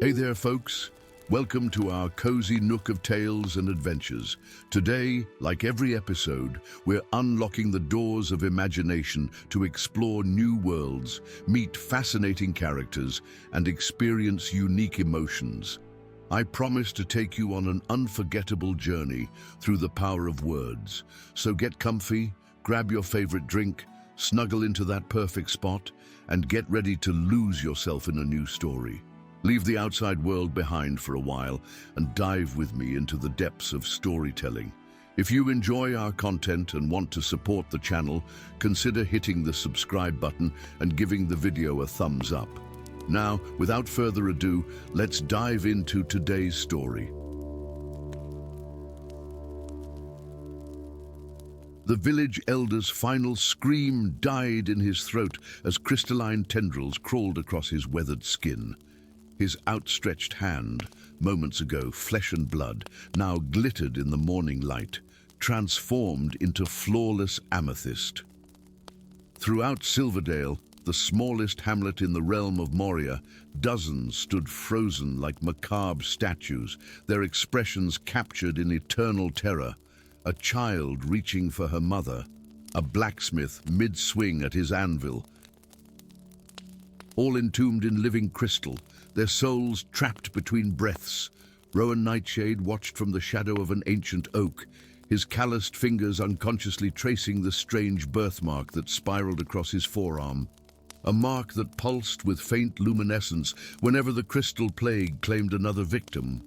Hey there, folks. Welcome to our cozy nook of tales and adventures. Today, like every episode, we're unlocking the doors of imagination to explore new worlds, meet fascinating characters, and experience unique emotions. I promise to take you on an unforgettable journey through the power of words. So get comfy, grab your favorite drink, snuggle into that perfect spot, and get ready to lose yourself in a new story. Leave the outside world behind for a while and dive with me into the depths of storytelling. If you enjoy our content and want to support the channel, consider hitting the subscribe button and giving the video a thumbs up. Now, without further ado, let's dive into today's story. The village elder's final scream died in his throat as crystalline tendrils crawled across his weathered skin. His outstretched hand, moments ago flesh and blood, now glittered in the morning light, transformed into flawless amethyst. Throughout Silverdale, the smallest hamlet in the realm of Moria, dozens stood frozen like macabre statues, their expressions captured in eternal terror. A child reaching for her mother, a blacksmith mid-swing at his anvil, all entombed in living crystal, their souls trapped between breaths. Rowan Nightshade watched from the shadow of an ancient oak, his calloused fingers unconsciously tracing the strange birthmark that spiraled across his forearm. A mark that pulsed with faint luminescence whenever the crystal plague claimed another victim.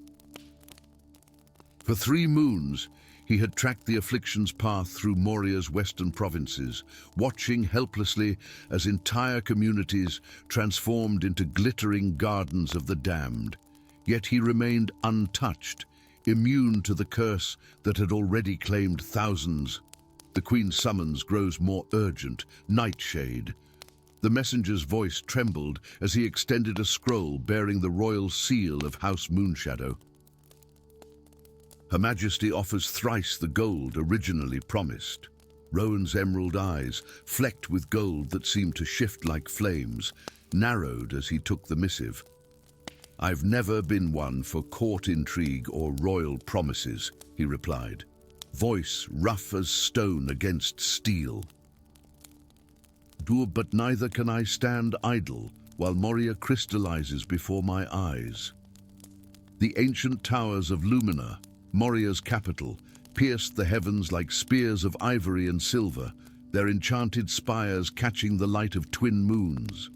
For 3 moons, he had tracked the affliction's path through Moria's western provinces, watching helplessly as entire communities transformed into glittering gardens of the damned. Yet he remained untouched, immune to the curse that had already claimed thousands. The Queen's summons grows more urgent, Nightshade. The messenger's voice trembled as he extended a scroll bearing the royal seal of House Moonshadow. Her Majesty offers thrice the gold originally promised. Rowan's emerald eyes, flecked with gold that seemed to shift like flames, narrowed as he took the missive. "I've never been one for court intrigue or royal promises," he replied, voice rough as stone against steel. "But neither can I stand idle while Moria crystallizes before my eyes." The ancient towers of Lumina, Moria's capital, pierced the heavens like spears of ivory and silver, their enchanted spires catching the light of twin moons.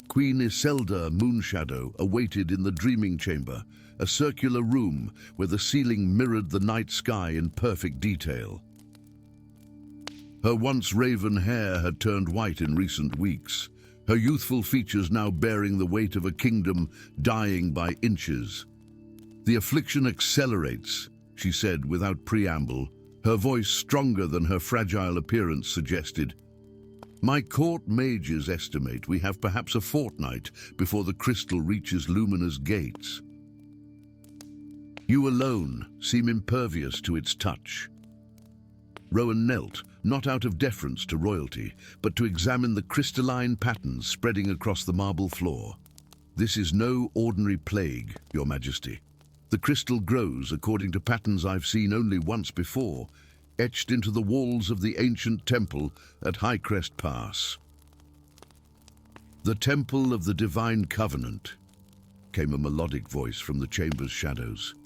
Queen Iselda Moonshadow awaited in the dreaming chamber, a circular room where the ceiling mirrored the night sky in perfect detail. Her once raven hair had turned white in recent weeks, her youthful features now bearing the weight of a kingdom dying by inches. "The affliction accelerates," she said without preamble, her voice stronger than her fragile appearance suggested. "My court mages estimate we have perhaps a fortnight before the crystal reaches Lumina's gates. You alone seem impervious to its touch." Rowan knelt, not out of deference to royalty, but to examine the crystalline patterns spreading across the marble floor. "This is no ordinary plague, Your Majesty. The crystal grows according to patterns I've seen only once before, etched into the walls of the ancient temple at Highcrest Pass." "The Temple of the Divine Covenant," came a melodic voice from the chamber's shadows.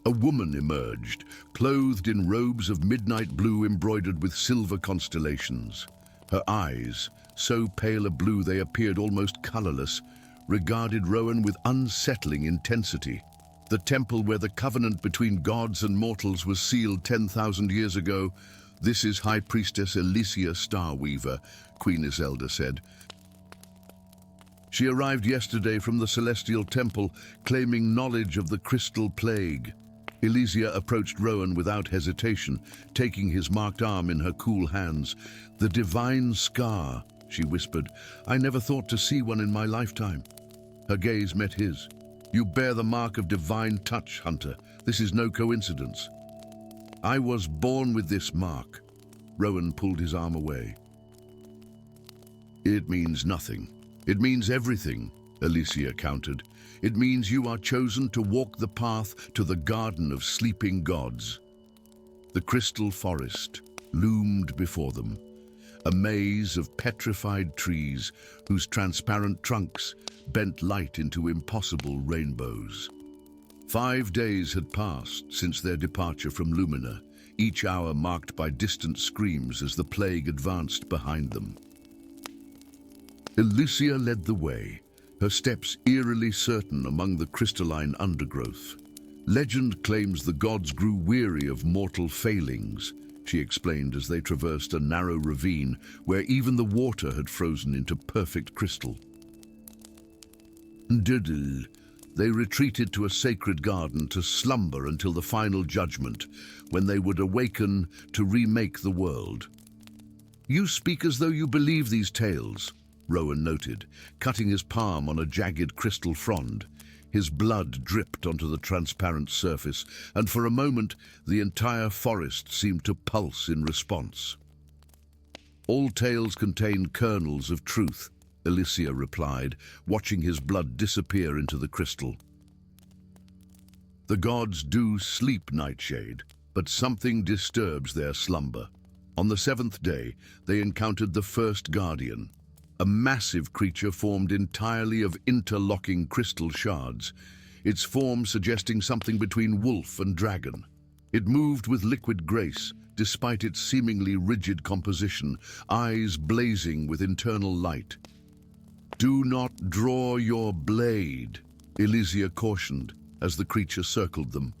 A woman emerged, clothed in robes of midnight blue embroidered with silver constellations. Her eyes, so pale a blue they appeared almost colorless, regarded Rowan with unsettling intensity. "The temple where the covenant between gods and mortals was sealed 10,000 years ago. This is High Priestess Elysia Starweaver," Queen Iselda said. "She arrived yesterday from the Celestial Temple, claiming knowledge of the Crystal Plague." Elysia approached Rowan without hesitation, taking his marked arm in her cool hands. "The divine scar," she whispered. "I never thought to see one in my lifetime." Her gaze met his. "You bear the mark of divine touch, Hunter. This is no coincidence." "I was born with this mark." Rowan pulled his arm away. "It means nothing. It means everything. Alicia countered. It means you are chosen to walk the path to the garden of sleeping gods. The crystal forest loomed before them, a maze of petrified trees whose transparent trunks bent light into impossible rainbows. 5 days had passed since their departure from Lumina, each hour marked by distant screams as the plague advanced behind them. Alicia led the way, her steps eerily certain among the crystalline undergrowth. Legend claims the gods grew weary of mortal failings, she explained as they traversed a narrow ravine where even the water had frozen into perfect crystal. Diddle. They retreated to a sacred garden to slumber until the final judgment, when they would awaken to remake the world. You speak as though you believe these tales, Rowan noted, cutting his palm on a jagged crystal frond. His blood dripped onto the transparent surface, and for a moment the entire forest seemed to pulse in response. All tales contain kernels of truth, Alicia replied, watching his blood disappear into the crystal. The gods do sleep, Nightshade, but something disturbs their slumber. On the 7th day, they encountered the first guardian, a massive creature formed entirely of interlocking crystal shards, its form suggesting something between wolf and dragon. It moved with liquid grace, despite its seemingly rigid composition, eyes blazing with internal light. Do not draw your blade, Elysia cautioned as the creature circled them.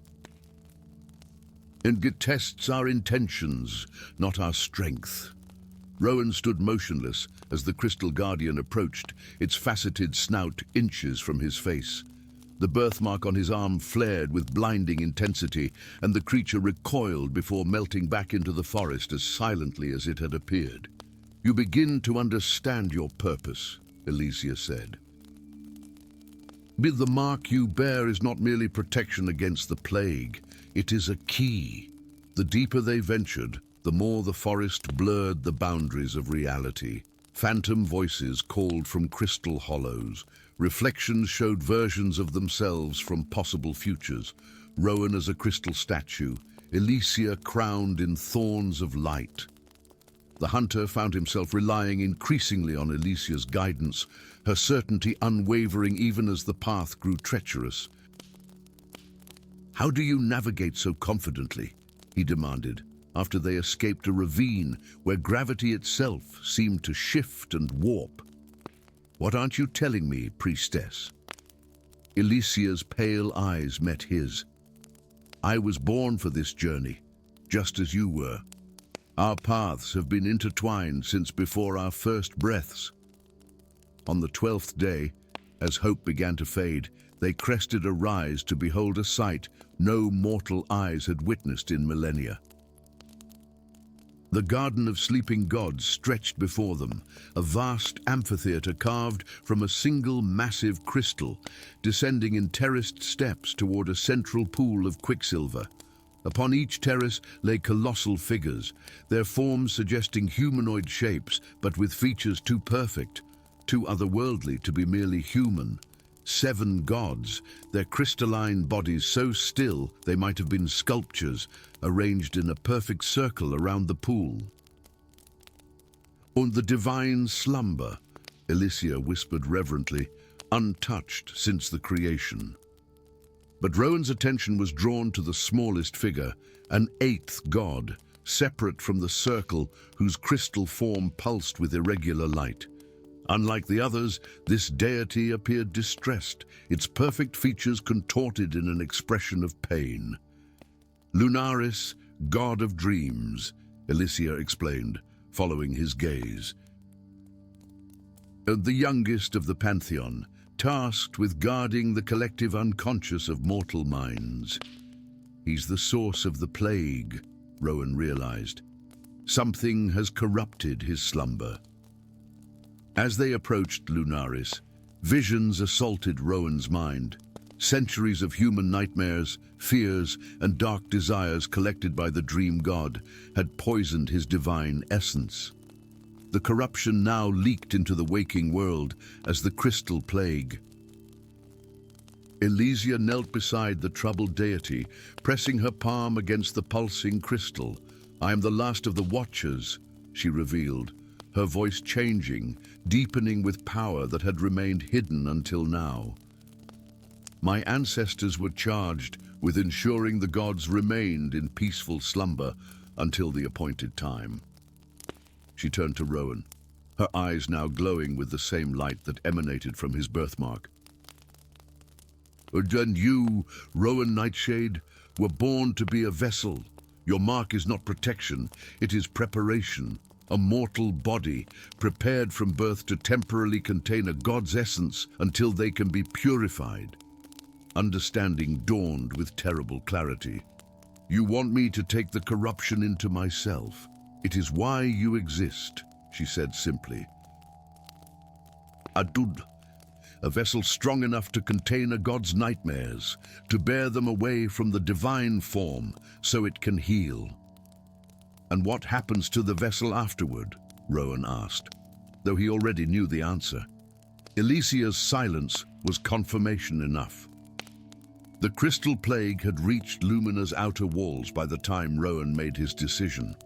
It tests our intentions, not our strength. Rowan stood motionless as the crystal guardian approached, its faceted snout inches from his face. The birthmark on his arm flared with blinding intensity, and the creature recoiled before melting back into the forest as silently as it had appeared. You begin to understand your purpose, Elysia said. The mark you bear is not merely protection against the plague, it is a key. The deeper they ventured, the more the forest blurred the boundaries of reality. Phantom voices called from crystal hollows. Reflections showed versions of themselves from possible futures. Rowan as a crystal statue, Elysia crowned in thorns of light. The hunter found himself relying increasingly on Elysia's guidance, her certainty unwavering even as the path grew treacherous. "How do you navigate so confidently?" he demanded, after they escaped a ravine where gravity itself seemed to shift and warp. "What aren't you telling me, priestess?" Elysia's pale eyes met his. "I was born for this journey, just as you were. Our paths have been intertwined since before our first breaths." On the 12th day, as hope began to fade, they crested a rise to behold a sight no mortal eyes had witnessed in millennia. The Garden of Sleeping Gods stretched before them, a vast amphitheater carved from a single massive crystal, descending in terraced steps toward a central pool of quicksilver. Upon each terrace lay colossal figures, their forms suggesting humanoid shapes, but with features too perfect, too otherworldly to be merely human. 7 gods, their crystalline bodies so still they might have been sculptures, arranged in a perfect circle around the pool. "On the divine slumber," Elysia whispered reverently, "untouched since the creation." But Rowan's attention was drawn to the smallest figure, an 8th god, separate from the circle whose crystal form pulsed with irregular light. Unlike the others, this deity appeared distressed, its perfect features contorted in an expression of pain. "Lunaris, god of dreams," Elysia explained, following his gaze. "The youngest of the pantheon, tasked with guarding the collective unconscious of mortal minds. He's the source of the plague," Rowan realized. "Something has corrupted his slumber." As they approached Lunaris, visions assaulted Rowan's mind. Centuries of human nightmares, fears, and dark desires collected by the dream god had poisoned his divine essence. The corruption now leaked into the waking world as the crystal plague, Elysia knelt beside the troubled deity, pressing her palm against the pulsing crystal. "I am the last of the Watchers," she revealed, her voice changing, deepening with power that had remained hidden until now. "My ancestors were charged with ensuring the gods remained in peaceful slumber until the appointed time." She turned to Rowan, her eyes now glowing with the same light that emanated from his birthmark. "And you, Rowan Nightshade, were born to be a vessel. Your mark is not protection, it is preparation. A mortal body, prepared from birth to temporarily contain a god's essence until they can be purified." Understanding dawned with terrible clarity. "You want me to take the corruption into myself. It is why you exist," she said simply. "Adud, a vessel strong enough to contain a god's nightmares, to bear them away from the divine form so it can heal." "And what happens to the vessel afterward?" Rowan asked, though he already knew the answer. Elysia's silence was confirmation enough. The crystal plague had reached Lumina's outer walls by the time Rowan made his decision.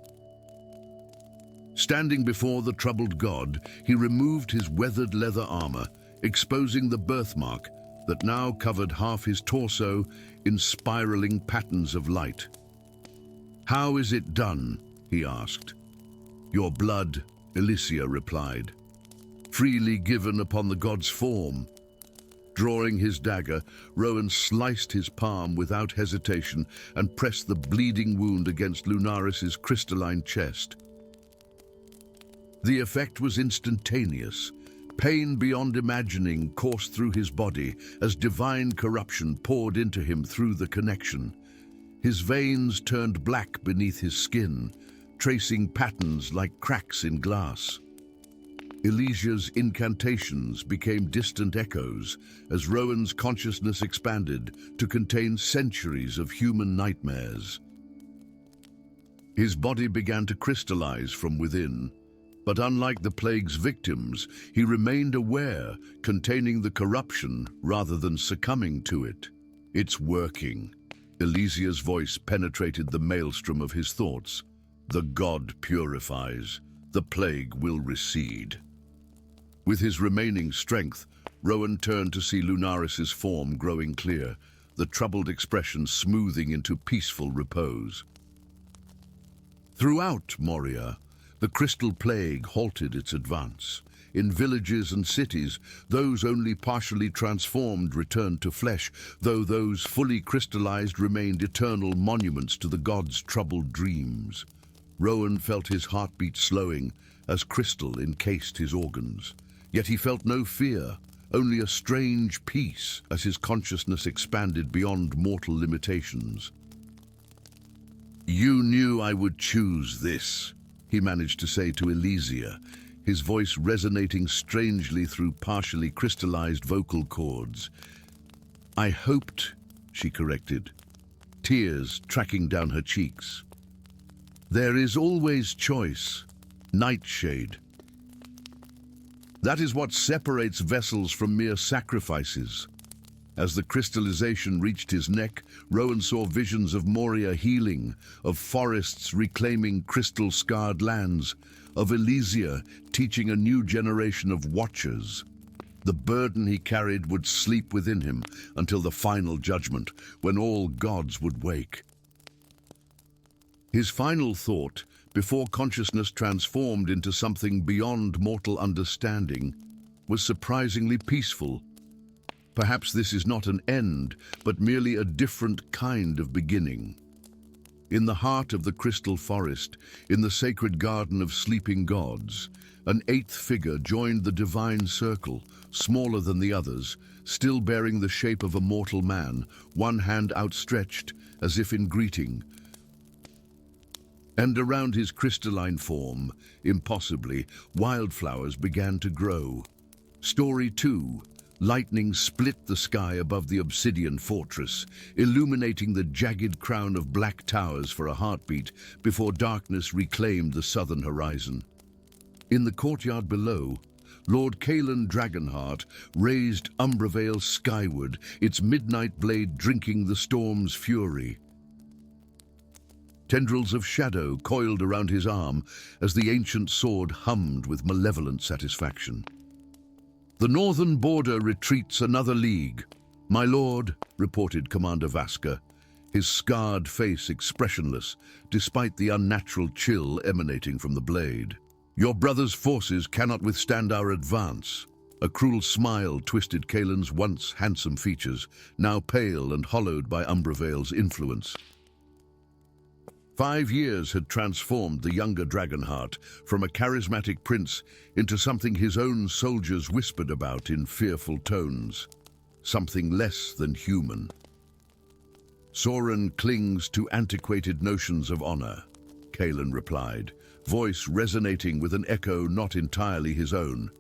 Standing before the troubled god, he removed his weathered leather armor, exposing the birthmark that now covered half his torso in spiraling patterns of light. "How is it done?" he asked. "Your blood," Elysia replied, "freely given upon the god's form." Drawing his dagger, Rowan sliced his palm without hesitation and pressed the bleeding wound against Lunaris's crystalline chest. The effect was instantaneous. Pain beyond imagining coursed through his body as divine corruption poured into him through the connection. His veins turned black beneath his skin, tracing patterns like cracks in glass. Elysia's incantations became distant echoes as Rowan's consciousness expanded to contain centuries of human nightmares. His body began to crystallize from within, but unlike the plague's victims, he remained aware, containing the corruption rather than succumbing to it. "It's working." Elysia's voice penetrated the maelstrom of his thoughts. "The god purifies. The plague will recede." With his remaining strength, Rowan turned to see Lunaris's form growing clear, the troubled expression smoothing into peaceful repose. Throughout Moria, the crystal plague halted its advance. In villages and cities, those only partially transformed returned to flesh, though those fully crystallized remained eternal monuments to the gods' troubled dreams. Rowan felt his heartbeat slowing as crystal encased his organs. Yet he felt no fear, only a strange peace as his consciousness expanded beyond mortal limitations. "You knew I would choose this," he managed to say to Elysia, his voice resonating strangely through partially crystallized vocal cords. "I hoped," she corrected, tears tracking down her cheeks. "There is always choice, Nightshade. That is what separates vessels from mere sacrifices." As the crystallization reached his neck, Rowan saw visions of Moria healing, of forests reclaiming crystal-scarred lands, of Elysia teaching a new generation of Watchers. The burden he carried would sleep within him until the final judgment, when all gods would wake. His final thought, before consciousness transformed into something beyond mortal understanding, was surprisingly peaceful. Perhaps this is not an end, but merely a different kind of beginning. In the heart of the crystal forest, in the sacred garden of sleeping gods, an eighth figure joined the divine circle, smaller than the others, still bearing the shape of a mortal man, one hand outstretched, as if in greeting. And around his crystalline form, impossibly, wildflowers began to grow. Story 2. Lightning split the sky above the obsidian fortress, illuminating the jagged crown of black towers for a heartbeat before darkness reclaimed the southern horizon. In the courtyard below, Lord Kalan Dragonheart raised Umbraveil skyward, its midnight blade drinking the storm's fury. Tendrils of shadow coiled around his arm as the ancient sword hummed with malevolent satisfaction. The northern border retreats another league. My lord, reported Commander Vaska, his scarred face expressionless, despite the unnatural chill emanating from the blade. Your brother's forces cannot withstand our advance. A cruel smile twisted Kalan's once handsome features, now pale and hollowed by Umbraveil's influence. 5 years had transformed the younger Dragonheart from a charismatic prince into something his own soldiers whispered about in fearful tones. Something less than human. Soren clings to antiquated notions of honor, Kalan replied, voice resonating with an echo not entirely his own.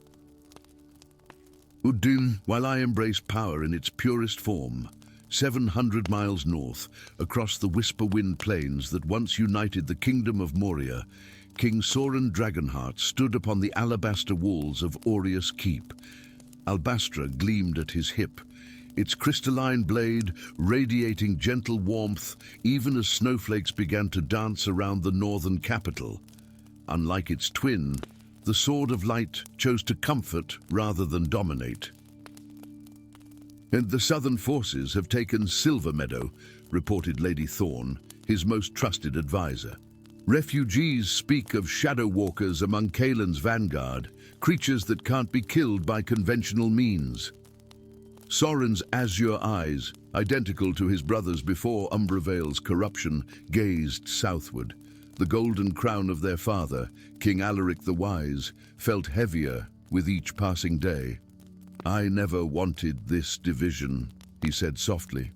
Udun, while I embrace power in its purest form, 700 miles north, across the Whisperwind Plains that once united the kingdom of Moria, King Soren Dragonheart stood upon the alabaster walls of Aureus Keep. Albastra gleamed at his hip, its crystalline blade radiating gentle warmth even as snowflakes began to dance around the northern capital. Unlike its twin, the Sword of Light chose to comfort rather than dominate. And the southern forces have taken Silver Meadow, reported Lady Thorn, his most trusted advisor. Refugees speak of shadow walkers among Kalan's vanguard, creatures that can't be killed by conventional means. Soren's azure eyes, identical to his brother's before Umbraveil's corruption, gazed southward. The golden crown of their father, King Alaric the Wise, felt heavier with each passing day. I never wanted this division, he said softly.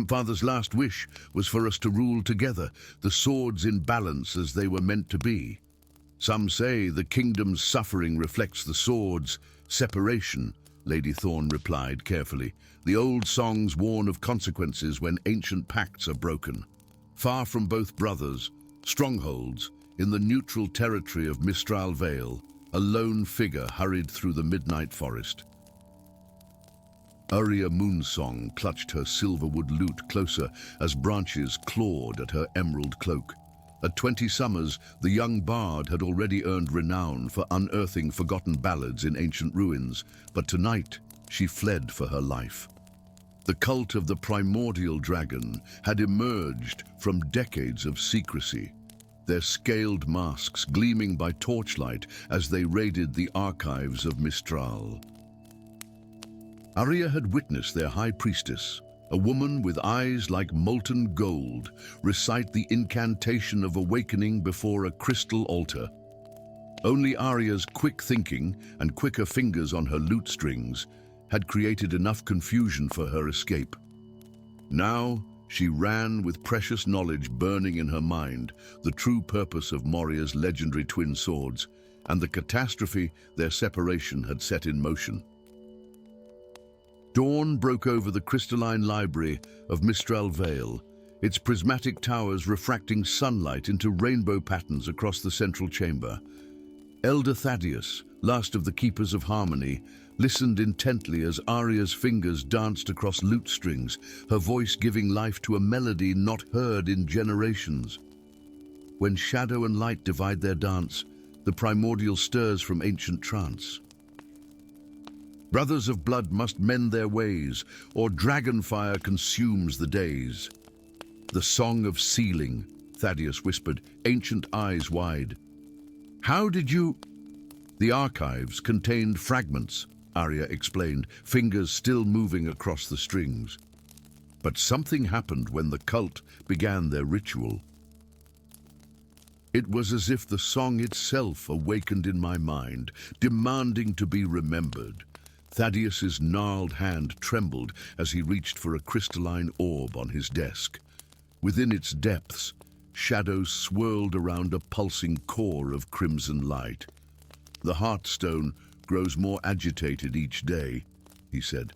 Father's last wish was for us to rule together, the swords in balance as they were meant to be. Some say the kingdom's suffering reflects the sword's separation, Lady Thorn replied carefully. The old songs warn of consequences when ancient pacts are broken. Far from both brothers, strongholds, in the neutral territory of Mistral Vale, a lone figure hurried through the midnight forest. Uria Moonsong clutched her silverwood lute closer as branches clawed at her emerald cloak. At 20 summers, the young bard had already earned renown for unearthing forgotten ballads in ancient ruins, but tonight she fled for her life. The cult of the primordial dragon had emerged from decades of secrecy, their scaled masks gleaming by torchlight as they raided the archives of Mistral. Arya had witnessed their high priestess, a woman with eyes like molten gold, recite the incantation of awakening before a crystal altar. Only Arya's quick thinking and quicker fingers on her lute strings had created enough confusion for her escape. Now, she ran with precious knowledge burning in her mind, the true purpose of Moria's legendary twin swords, and the catastrophe their separation had set in motion. Dawn broke over the crystalline library of Mistral Vale, its prismatic towers refracting sunlight into rainbow patterns across the central chamber. Elder Thaddeus, last of the Keepers of Harmony, listened intently as Arya's fingers danced across lute strings, her voice giving life to a melody not heard in generations. When shadow and light divide their dance, the primordial stirs from ancient trance. Brothers of blood must mend their ways, or dragonfire consumes the days. The song of sealing, Thaddeus whispered, ancient eyes wide. How did you... The archives contained fragments, Arya explained, fingers still moving across the strings. But something happened when the cult began their ritual. It was as if the song itself awakened in my mind, demanding to be remembered. Thaddeus's gnarled hand trembled as he reached for a crystalline orb on his desk. Within its depths, shadows swirled around a pulsing core of crimson light. The Heartstone grows more agitated each day, he said.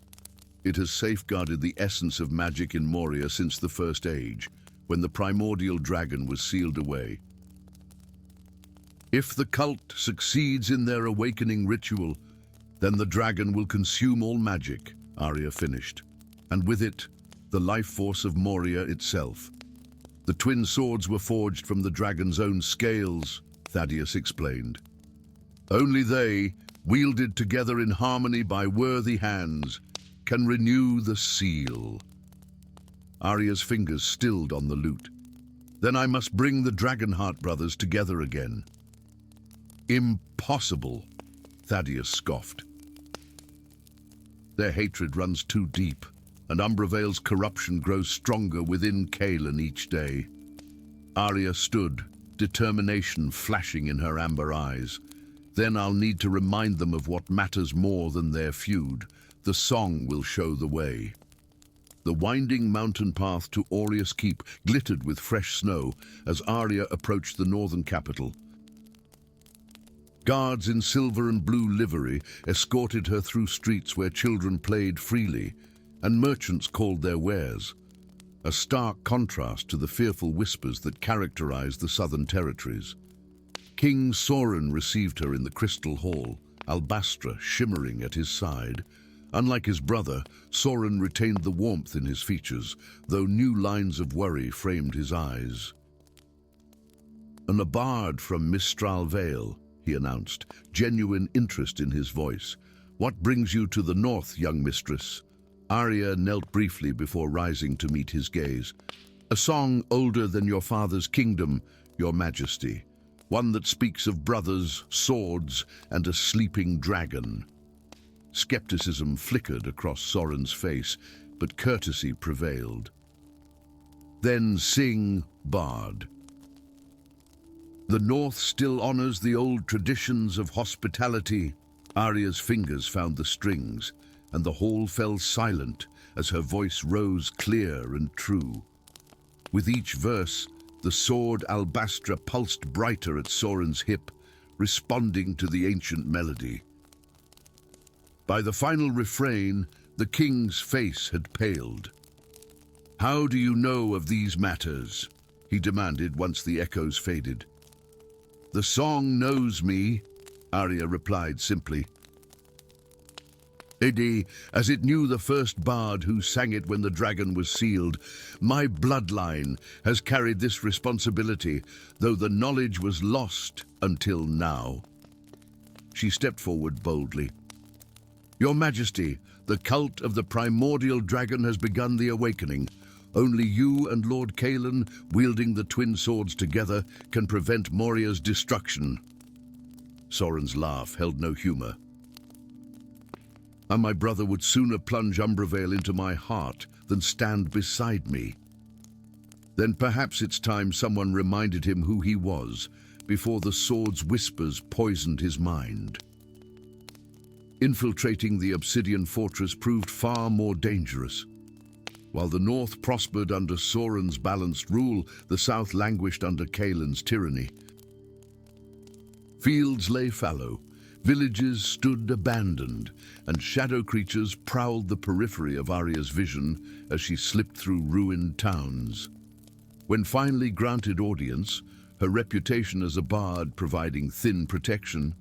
It has safeguarded the essence of magic in Moria since the First Age, when the primordial dragon was sealed away. If the cult succeeds in their awakening ritual, then the dragon will consume all magic, Arya finished, and with it, the life force of Moria itself. The twin swords were forged from the dragon's own scales, Thaddeus explained. Only they, wielded together in harmony by worthy hands, can renew the seal. Arya's fingers stilled on the lute. Then I must bring the Dragonheart brothers together again. Impossible, Thaddeus scoffed. Their hatred runs too deep, and Umbervale's corruption grows stronger within Kaelin each day. Arya stood, determination flashing in her amber eyes. Then I'll need to remind them of what matters more than their feud. The song will show the way. The winding mountain path to Aureus Keep glittered with fresh snow as Arya approached the northern capital. Guards in silver and blue livery escorted her through streets where children played freely, and merchants called their wares, a stark contrast to the fearful whispers that characterized the southern territories. King Soren received her in the Crystal Hall, Albastra shimmering at his side. Unlike his brother, Soren retained the warmth in his features, though new lines of worry framed his eyes. "An Abard from Mistral Vale," he announced, genuine interest in his voice. "What brings you to the north, young mistress?" Arya knelt briefly before rising to meet his gaze. "A song older than your father's kingdom, your majesty. One that speaks of brothers, swords, and a sleeping dragon." Skepticism flickered across Soren's face, but courtesy prevailed. "Then sing, Bard." "The North still honors the old traditions of hospitality." Arya's fingers found the strings, and the hall fell silent as her voice rose clear and true. With each verse, the sword Albastra pulsed brighter at Soren's hip, responding to the ancient melody. By the final refrain, the king's face had paled. "How do you know of these matters?" he demanded once the echoes faded. "The song knows me," Arya replied simply. "Idi, as it knew the first bard who sang it when the dragon was sealed, my bloodline has carried this responsibility, though the knowledge was lost until now." She stepped forward boldly. "Your Majesty, the cult of the primordial dragon has begun the awakening. Only you and Lord Kaelin, wielding the twin swords together, can prevent Moria's destruction." Soren's laugh held no humor. "And my brother would sooner plunge Umbervale into my heart than stand beside me." Then perhaps it's time someone reminded him who he was, before the sword's whispers poisoned his mind. Infiltrating the obsidian fortress proved far more dangerous. While the north prospered under Soren's balanced rule, the south languished under Kaelin's tyranny. Fields lay fallow, villages stood abandoned, and shadow creatures prowled the periphery of Arya's vision as she slipped through ruined towns. When finally granted audience, her reputation as a bard providing thin protection,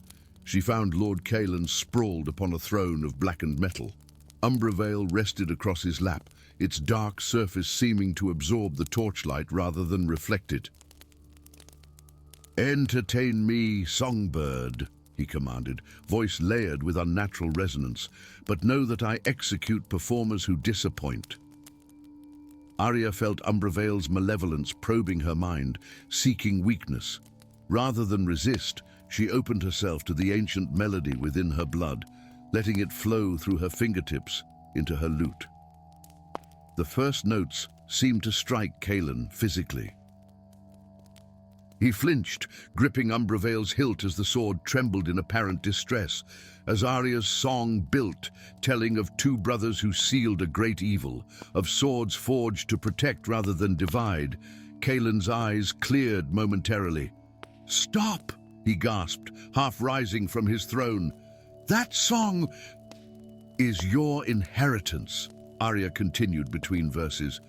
she found Lord Kaelin sprawled upon a throne of blackened metal. Umbervale rested across his lap, its dark surface seeming to absorb the torchlight rather than reflect it. "Entertain me, songbird," he commanded, voice layered with unnatural resonance, "but know that I execute performers who disappoint." Arya felt Umbervale's malevolence probing her mind, seeking weakness. Rather than resist, she opened herself to the ancient melody within her blood, letting it flow through her fingertips into her lute. The first notes seemed to strike Kaelin physically. He flinched, gripping Umbervale's hilt as the sword trembled in apparent distress, as Arya's song built, telling of two brothers who sealed a great evil, of swords forged to protect rather than divide. Kaelin's eyes cleared momentarily. "Stop!" he gasped, half rising from his throne. "That song is your inheritance," Arya continued between verses.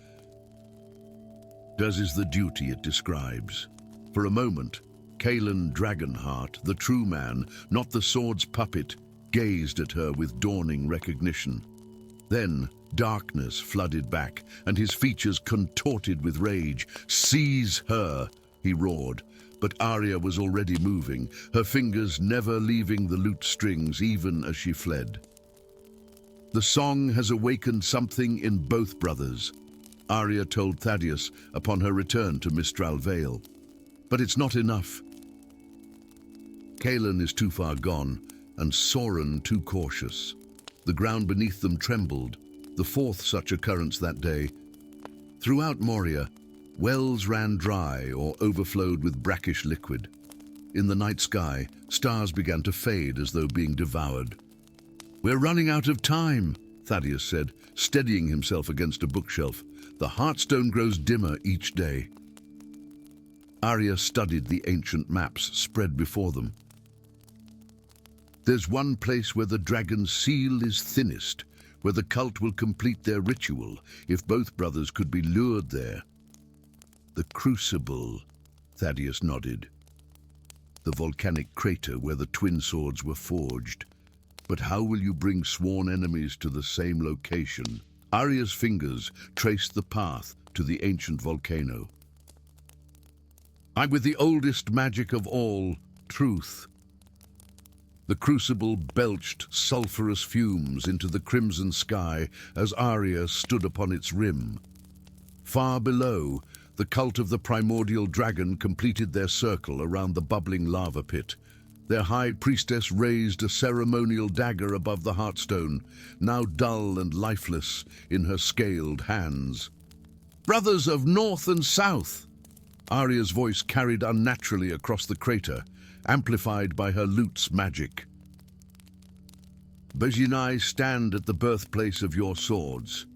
"Does is the duty it describes." For a moment, Kaelin Dragonheart, the true man, not the sword's puppet, gazed at her with dawning recognition. Then darkness flooded back, and his features contorted with rage. "Seize her!" he roared. But Arya was already moving, her fingers never leaving the lute strings even as she fled. The song has awakened something in both brothers, Arya told Thaddeus upon her return to Mistral Vale. But it's not enough. Kaelin is too far gone, and Soren too cautious. The ground beneath them trembled, the fourth such occurrence that day. Throughout Moria, wells ran dry or overflowed with brackish liquid. In the night sky, stars began to fade as though being devoured. "We're running out of time," Thaddeus said, steadying himself against a bookshelf. "The Heartstone grows dimmer each day." Arya studied the ancient maps spread before them. "There's one place where the dragon's seal is thinnest, where the cult will complete their ritual, if both brothers could be lured there." "The Crucible," Thaddeus nodded. "The volcanic crater where the twin swords were forged. But how will you bring sworn enemies to the same location?" Arya's fingers traced the path to the ancient volcano. "I'm with the oldest magic of all, truth." The crucible belched sulphurous fumes into the crimson sky as Arya stood upon its rim. Far below, the cult of the primordial dragon completed their circle around the bubbling lava pit. Their high priestess raised a ceremonial dagger above the Heartstone, now dull and lifeless in her scaled hands. "Brothers of North and South!" Arya's voice carried unnaturally across the crater, amplified by her lute's magic. "Bajinai stand at the birthplace of your swords."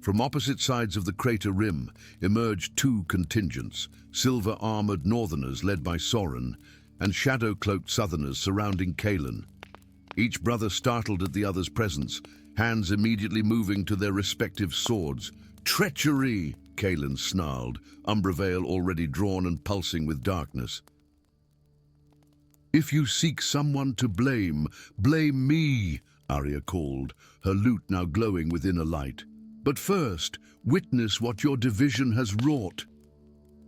From opposite sides of the crater rim emerged two contingents, silver-armored northerners led by Soren, and shadow-cloaked southerners surrounding Kaelin. Each brother startled at the other's presence, hands immediately moving to their respective swords. "Treachery!" Kaelin snarled, Umbraveil already drawn and pulsing with darkness. "If you seek someone to blame, blame me," Arya called, her lute now glowing within a light. "But first, witness what your division has wrought."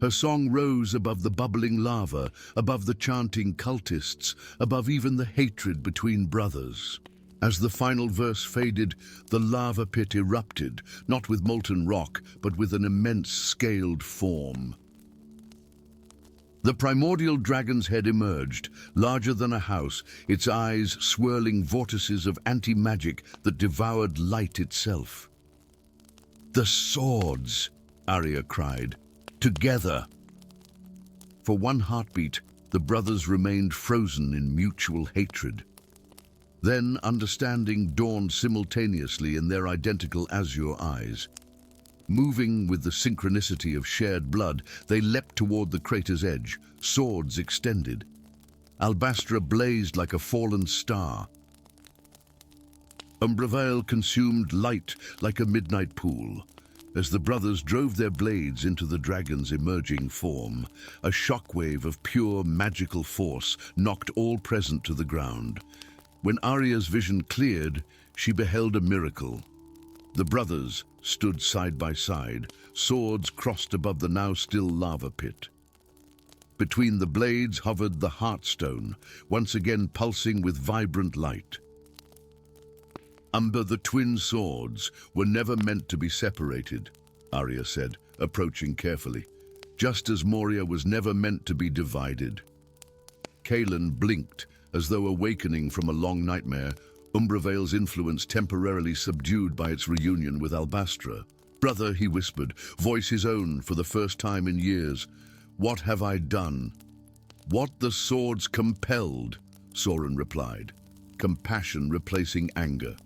Her song rose above the bubbling lava, above the chanting cultists, above even the hatred between brothers. As the final verse faded, the lava pit erupted, not with molten rock, but with an immense scaled form. The primordial dragon's head emerged, larger than a house, its eyes swirling vortices of anti-magic that devoured light itself. "The swords!" Arya cried. "Together!" For one heartbeat, the brothers remained frozen in mutual hatred. Then understanding dawned simultaneously in their identical azure eyes. Moving with the synchronicity of shared blood, they leapt toward the crater's edge, swords extended. Albastra blazed like a fallen star. Umbraveil consumed light like a midnight pool. As the brothers drove their blades into the dragon's emerging form, a shockwave of pure magical force knocked all present to the ground. When Arya's vision cleared, she beheld a miracle. The brothers stood side by side, swords crossed above the now still lava pit. Between the blades hovered the Heartstone, once again pulsing with vibrant light. "The twin swords were never meant to be separated," Arya said, approaching carefully, "just as Moria was never meant to be divided." Kaelin blinked, as though awakening from a long nightmare, Umbraveil's influence temporarily subdued by its reunion with Albastra. "Brother," he whispered, voice his own for the first time in years, "what have I done?" "What the swords compelled," Soren replied, compassion replacing anger.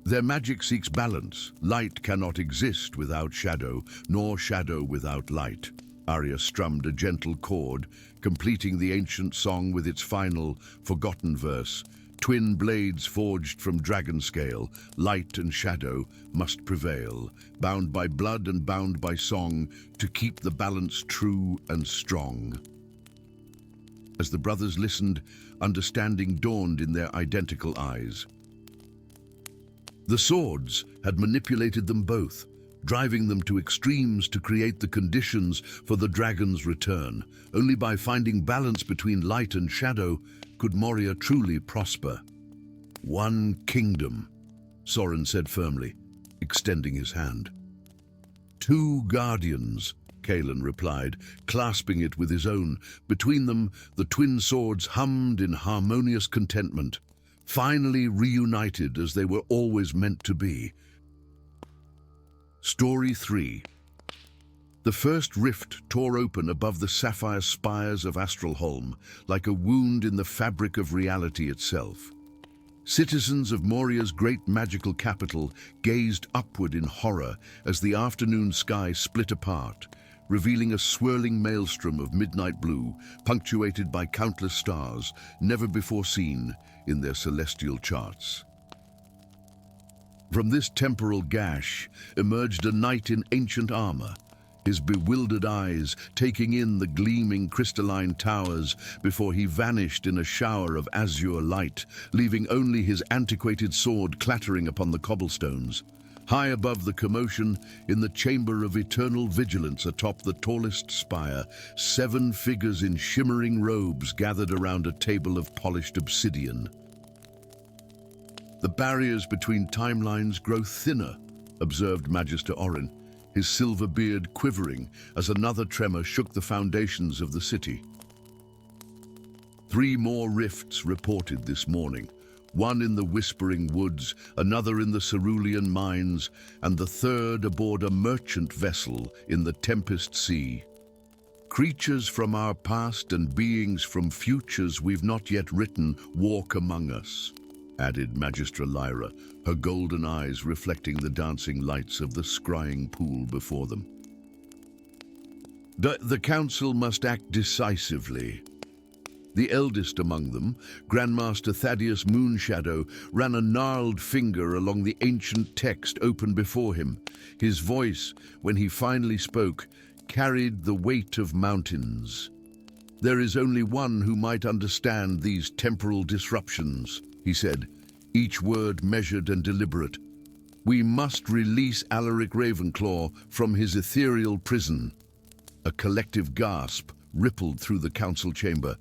"Their magic seeks balance. Light cannot exist without shadow, nor shadow without light." Arya strummed a gentle chord, completing the ancient song with its final, forgotten verse. Twin blades forged from dragon scale, light and shadow must prevail, bound by blood and bound by song, to keep the balance true and strong. As the brothers listened, understanding dawned in their identical eyes. The swords had manipulated them both, driving them to extremes to create the conditions for the dragon's return. Only by finding balance between light and shadow could Moria truly prosper. One kingdom, Soren said firmly, extending his hand. Two guardians, Kalen replied, clasping it with his own. Between them, the twin swords hummed in harmonious contentment, finally reunited as they were always meant to be. Story 3. The first rift tore open above the sapphire spires of Astralholm, like a wound in the fabric of reality itself. Citizens of Moria's great magical capital gazed upward in horror as the afternoon sky split apart, revealing a swirling maelstrom of midnight blue, punctuated by countless stars never before seen in their celestial charts. From this temporal gash emerged a knight in ancient armor, his bewildered eyes taking in the gleaming crystalline towers before he vanished in a shower of azure light, leaving only his antiquated sword clattering upon the cobblestones. High above the commotion, in the chamber of eternal vigilance atop the tallest spire, 7 figures in shimmering robes gathered around a table of polished obsidian. The barriers between timelines grow thinner, observed Magister Orin, his silver beard quivering as another tremor shook the foundations of the city. 3 more rifts reported this morning, one in the Whispering Woods, another in the Cerulean Mines, and the third aboard a merchant vessel in the Tempest Sea. Creatures from our past and beings from futures we've not yet written walk among us, added Magistra Lyra, her golden eyes reflecting the dancing lights of the scrying pool before them. The council must act decisively. The eldest among them, Grandmaster Thaddeus Moonshadow, ran a gnarled finger along the ancient text open before him. His voice, when he finally spoke, carried the weight of mountains. There is only one who might understand these temporal disruptions, he said, each word measured and deliberate. We must release Alaric Ravenclaw from his ethereal prison. A collective gasp rippled through the council chamber.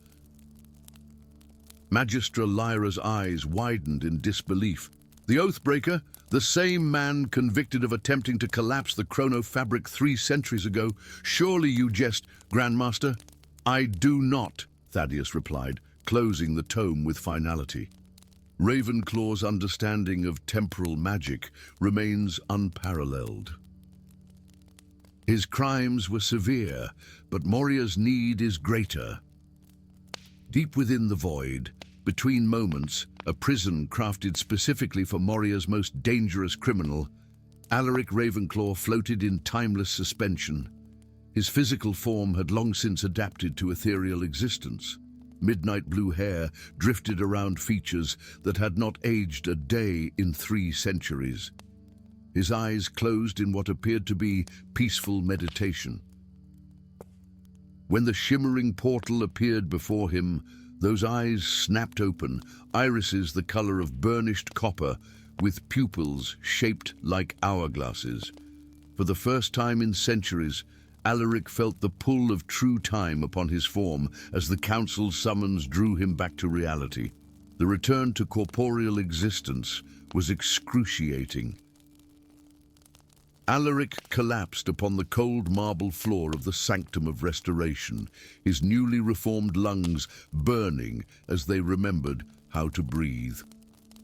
Magistra Lyra's eyes widened in disbelief. The Oathbreaker, the same man convicted of attempting to collapse the chronofabric 3 centuries ago. Surely you jest, Grandmaster? I do not, Thaddeus replied, closing the tome with finality. Ravenclaw's understanding of temporal magic remains unparalleled. His crimes were severe, but Moria's need is greater. Deep within the void, between moments, a prison crafted specifically for Moria's most dangerous criminal, Alaric Ravenclaw floated in timeless suspension. His physical form had long since adapted to ethereal existence. Midnight blue hair drifted around features that had not aged a day in 3 centuries. His eyes closed in what appeared to be peaceful meditation. When the shimmering portal appeared before him, those eyes snapped open, irises the color of burnished copper, with pupils shaped like hourglasses. For the first time in centuries, Alaric felt the pull of true time upon his form as the council's summons drew him back to reality. The return to corporeal existence was excruciating. Alaric collapsed upon the cold marble floor of the Sanctum of Restoration, his newly reformed lungs burning as they remembered how to breathe.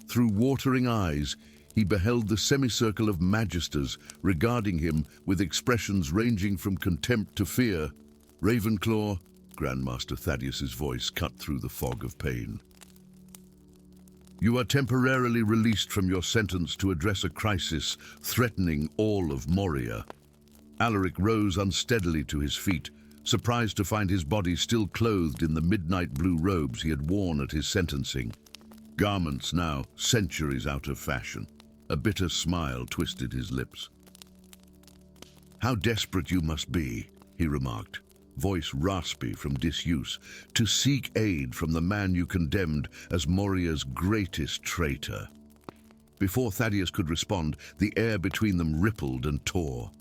Through watering eyes, he beheld the semicircle of magisters regarding him with expressions ranging from contempt to fear. Ravenclaw, Grandmaster Thaddeus's voice cut through the fog of pain. You are temporarily released from your sentence to address a crisis threatening all of Moria. Alaric rose unsteadily to his feet, surprised to find his body still clothed in the midnight blue robes he had worn at his sentencing. garments now centuries out of fashion. A bitter smile twisted his lips. "How desperate you must be," he remarked, voice raspy from disuse, "to seek aid from the man you condemned as Moria's greatest traitor." Before Thaddeus could respond, the air between them rippled and tore.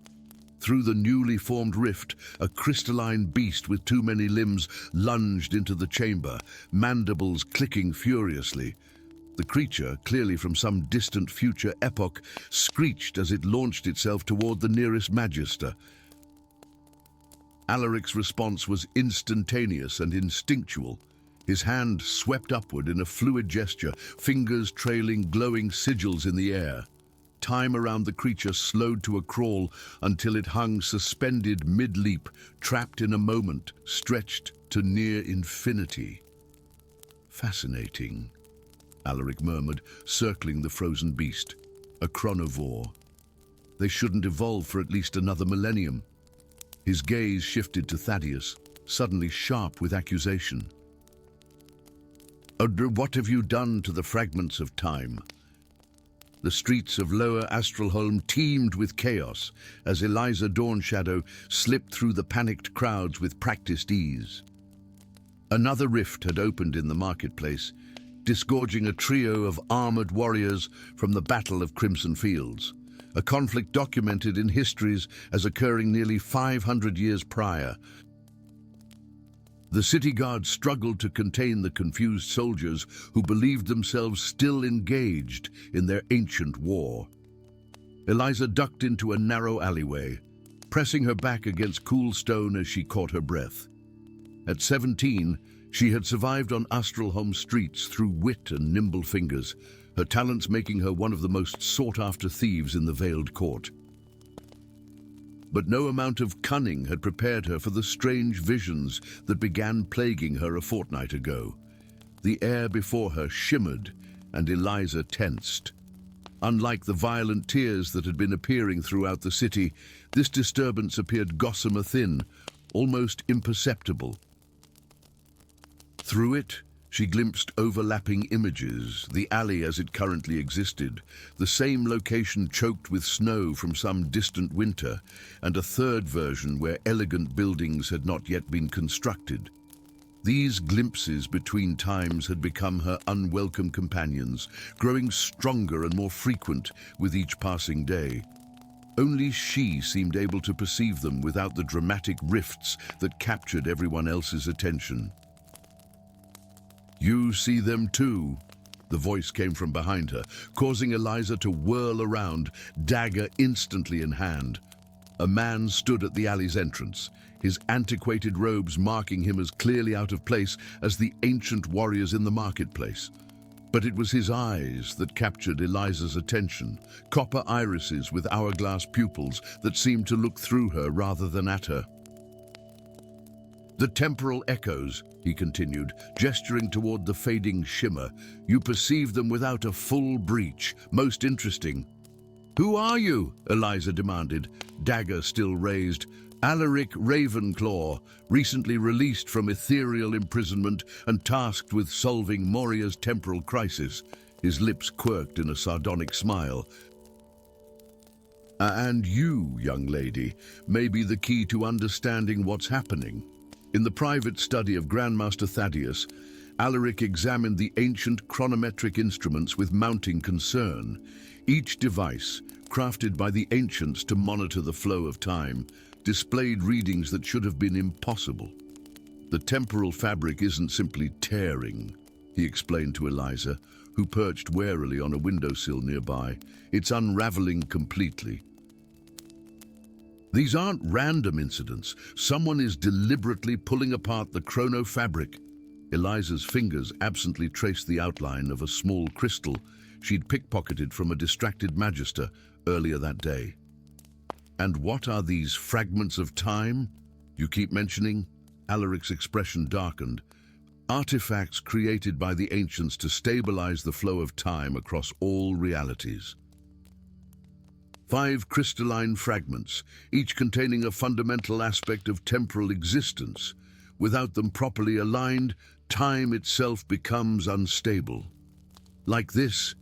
Through the newly formed rift, a crystalline beast with too many limbs lunged into the chamber, mandibles clicking furiously. The creature, clearly from some distant future epoch, screeched as it launched itself toward the nearest magister. Alaric's response was instantaneous and instinctual. His hand swept upward in a fluid gesture, fingers trailing glowing sigils in the air. Time around the creature slowed to a crawl until it hung suspended mid-leap, trapped in a moment, stretched to near infinity. "Fascinating," Alaric murmured, circling the frozen beast. "A chronovore. They shouldn't evolve for at least another millennium." His gaze shifted to Thaddeus, suddenly sharp with accusation. "What have you done to the fragments of time?" The streets of Lower Astralholm teemed with chaos as Eliza Dawnshadow slipped through the panicked crowds with practiced ease. Another rift had opened in the marketplace, disgorging a trio of armored warriors from the Battle of Crimson Fields, a conflict documented in histories as occurring nearly 500 years prior. The city guard struggled to contain the confused soldiers who believed themselves still engaged in their ancient war. Eliza ducked into a narrow alleyway, pressing her back against cool stone as she caught her breath. At 17, she had survived on Astralholm streets through wit and nimble fingers, her talents making her one of the most sought-after thieves in the Veiled Court. But no amount of cunning had prepared her for the strange visions that began plaguing her a fortnight ago. The air before her shimmered, and Eliza tensed. Unlike the violent tears that had been appearing throughout the city, this disturbance appeared gossamer thin, almost imperceptible. Through it, she glimpsed overlapping images, the alley as it currently existed, the same location choked with snow from some distant winter, and a third version where elegant buildings had not yet been constructed. These glimpses between times had become her unwelcome companions, growing stronger and more frequent with each passing day. Only she seemed able to perceive them without the dramatic rifts that captured everyone else's attention. "You see them too," the voice came from behind her, causing Eliza to whirl around, dagger instantly in hand. A man stood at the alley's entrance, his antiquated robes marking him as clearly out of place as the ancient warriors in the marketplace. But it was his eyes that captured Eliza's attention, copper irises with hourglass pupils that seemed to look through her rather than at her. "The temporal echoes," he continued, gesturing toward the fading shimmer. "You perceive them without a full breach. Most interesting." "Who are you?" Eliza demanded, dagger still raised. "Alaric Ravenclaw, recently released from ethereal imprisonment and tasked with solving Moria's temporal crisis." His lips quirked in a sardonic smile. "And you, young lady, may be the key to understanding what's happening." In the private study of Grandmaster Thaddeus, Alaric examined the ancient chronometric instruments with mounting concern. Each device, crafted by the ancients to monitor the flow of time, displayed readings that should have been impossible. "The temporal fabric isn't simply tearing," he explained to Eliza, who perched warily on a windowsill nearby. "It's unraveling completely. These aren't random incidents. Someone is deliberately pulling apart the chrono fabric." Eliza's fingers absently traced the outline of a small crystal she'd pickpocketed from a distracted magister earlier that day. "And what are these fragments of time you keep mentioning?" Alaric's expression darkened. "Artifacts created by the ancients to stabilize the flow of time across all realities. 5 crystalline fragments, each containing a fundamental aspect of temporal existence. Without them properly aligned, time itself becomes unstable." Like this,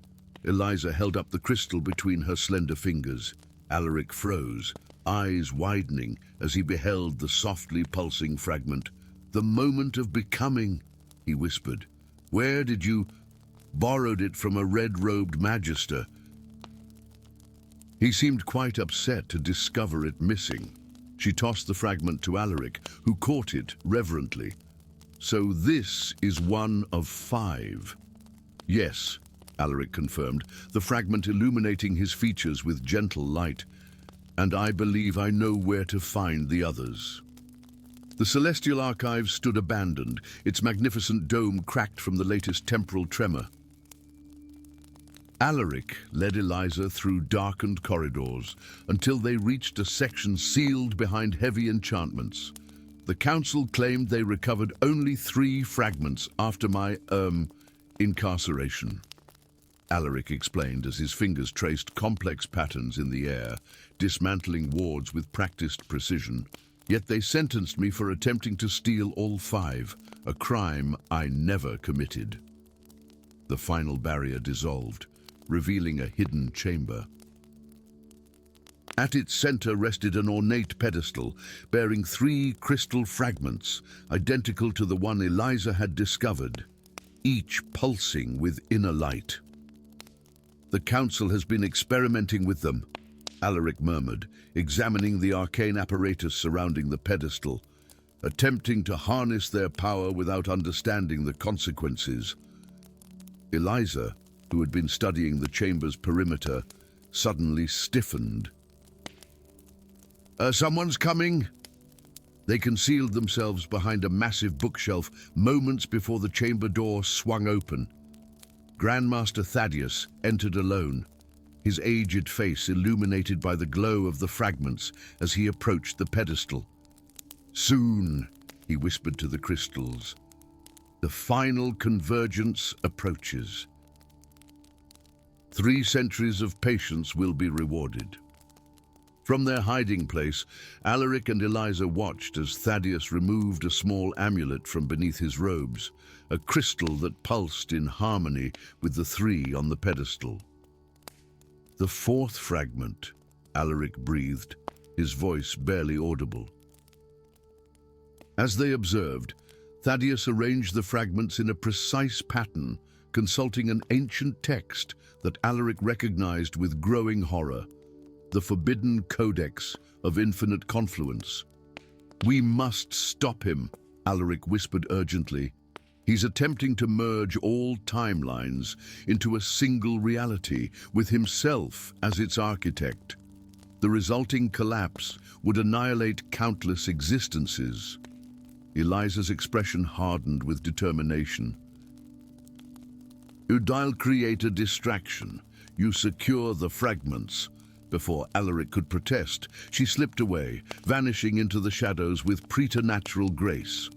Eliza held up the crystal between her slender fingers. Alaric froze, eyes widening as he beheld the softly pulsing fragment. "The moment of becoming," he whispered. "Where did you—" "Borrowed it from a red-robed magister." He seemed quite upset to discover it missing. She tossed the fragment to Alaric, who caught it reverently. "So this is one of 5. "Yes," Alaric confirmed, the fragment illuminating his features with gentle light. "And I believe I know where to find the others." The Celestial Archive stood abandoned, its magnificent dome cracked from the latest temporal tremor. Alaric led Eliza through darkened corridors until they reached a section sealed behind heavy enchantments. The council claimed they recovered only 3 fragments after my, incarceration. Alaric explained as his fingers traced complex patterns in the air, dismantling wards with practiced precision. Yet they sentenced me for attempting to steal all 5, a crime I never committed. The final barrier dissolved, revealing a hidden chamber. At its center rested an ornate pedestal, bearing 3 crystal fragments, identical to the one Eliza had discovered, each pulsing with inner light. "The council has been experimenting with them," Alaric murmured, examining the arcane apparatus surrounding the pedestal, attempting to harness their power without understanding the consequences. Eliza, who had been studying the chamber's perimeter, suddenly stiffened. Someone's coming." They concealed themselves behind a massive bookshelf moments before the chamber door swung open. Grandmaster Thaddeus entered alone, his aged face illuminated by the glow of the fragments as he approached the pedestal. "Soon," he whispered to the crystals, "the final convergence approaches. 3 centuries of patience will be rewarded." From their hiding place, Alaric and Eliza watched as Thaddeus removed a small amulet from beneath his robes, a crystal that pulsed in harmony with the 3 on the pedestal. "The 4th fragment," Alaric breathed, his voice barely audible. As they observed, Thaddeus arranged the fragments in a precise pattern, consulting an ancient text that Alaric recognized with growing horror, the Forbidden Codex of Infinite Confluence. "We must stop him," Alaric whispered urgently. "He's attempting to merge all timelines into a single reality, with himself as its architect. The resulting collapse would annihilate countless existences." Eliza's expression hardened with determination. "I'll create a distraction. You secure the fragments." Before Alaric could protest, she slipped away, vanishing into the shadows with preternatural grace.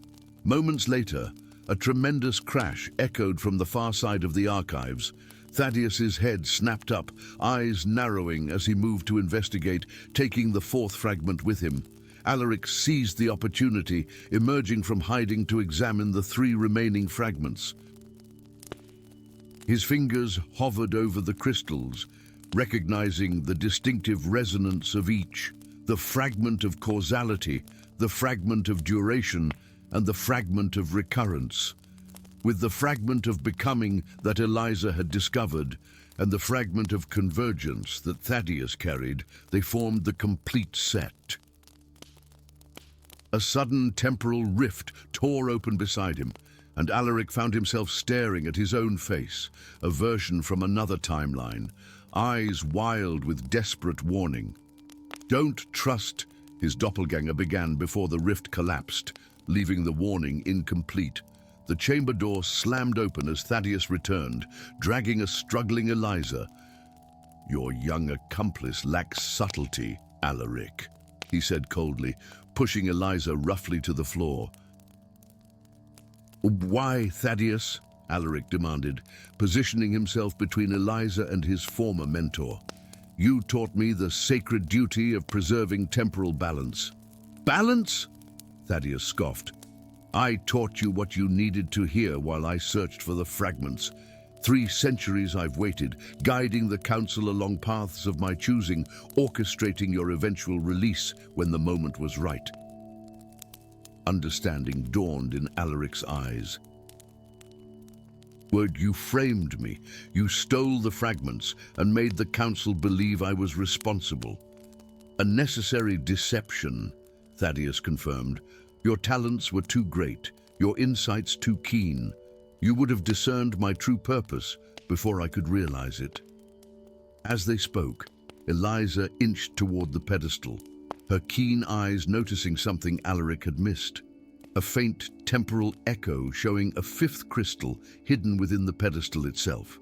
Moments later, a tremendous crash echoed from the far side of the archives. Thaddeus's head snapped up, eyes narrowing as he moved to investigate, taking the 4th fragment with him. Alaric seized the opportunity, emerging from hiding to examine the 3 remaining fragments. His fingers hovered over the crystals, recognizing the distinctive resonance of each, the fragment of causality, the fragment of duration, and the fragment of recurrence. With the fragment of becoming that Eliza had discovered, and the fragment of convergence that Thaddeus carried, they formed the complete set. A sudden temporal rift tore open beside him, and Alaric found himself staring at his own face, a version from another timeline, eyes wild with desperate warning. "Don't trust," his doppelganger began before the rift collapsed, leaving the warning incomplete. The chamber door slammed open as Thaddeus returned, dragging a struggling Eliza. "Your young accomplice lacks subtlety, Alaric," he said coldly, pushing Eliza roughly to the floor. "Why, Thaddeus?" Alaric demanded, positioning himself between Eliza and his former mentor. "You taught me the sacred duty of preserving temporal balance." "Balance?" Thaddeus scoffed. "I taught you what you needed to hear while I searched for the fragments. 3 centuries I've waited, guiding the council along paths of my choosing, orchestrating your eventual release when the moment was right. Understanding dawned in Alaric's eyes. Word, you framed me. You stole the fragments and made the council believe I was responsible. A necessary deception, Thaddeus confirmed. Your talents were too great, your insights too keen. You would have discerned my true purpose before I could realize it. As they spoke, Eliza inched toward the pedestal, her keen eyes noticing something Alaric had missed. A faint temporal echo showing a 5th crystal hidden within the pedestal itself.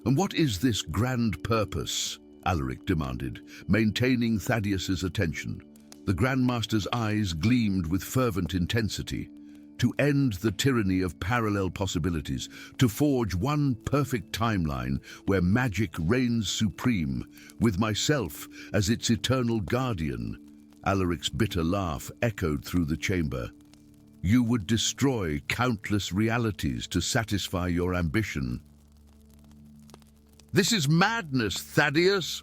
And what is this grand purpose? Alaric demanded, maintaining Thaddeus's attention. The Grandmaster's eyes gleamed with fervent intensity. To end the tyranny of parallel possibilities, to forge one perfect timeline where magic reigns supreme, with myself as its eternal guardian. Alaric's bitter laugh echoed through the chamber. You would destroy countless realities to satisfy your ambition. This is madness, Thaddeus!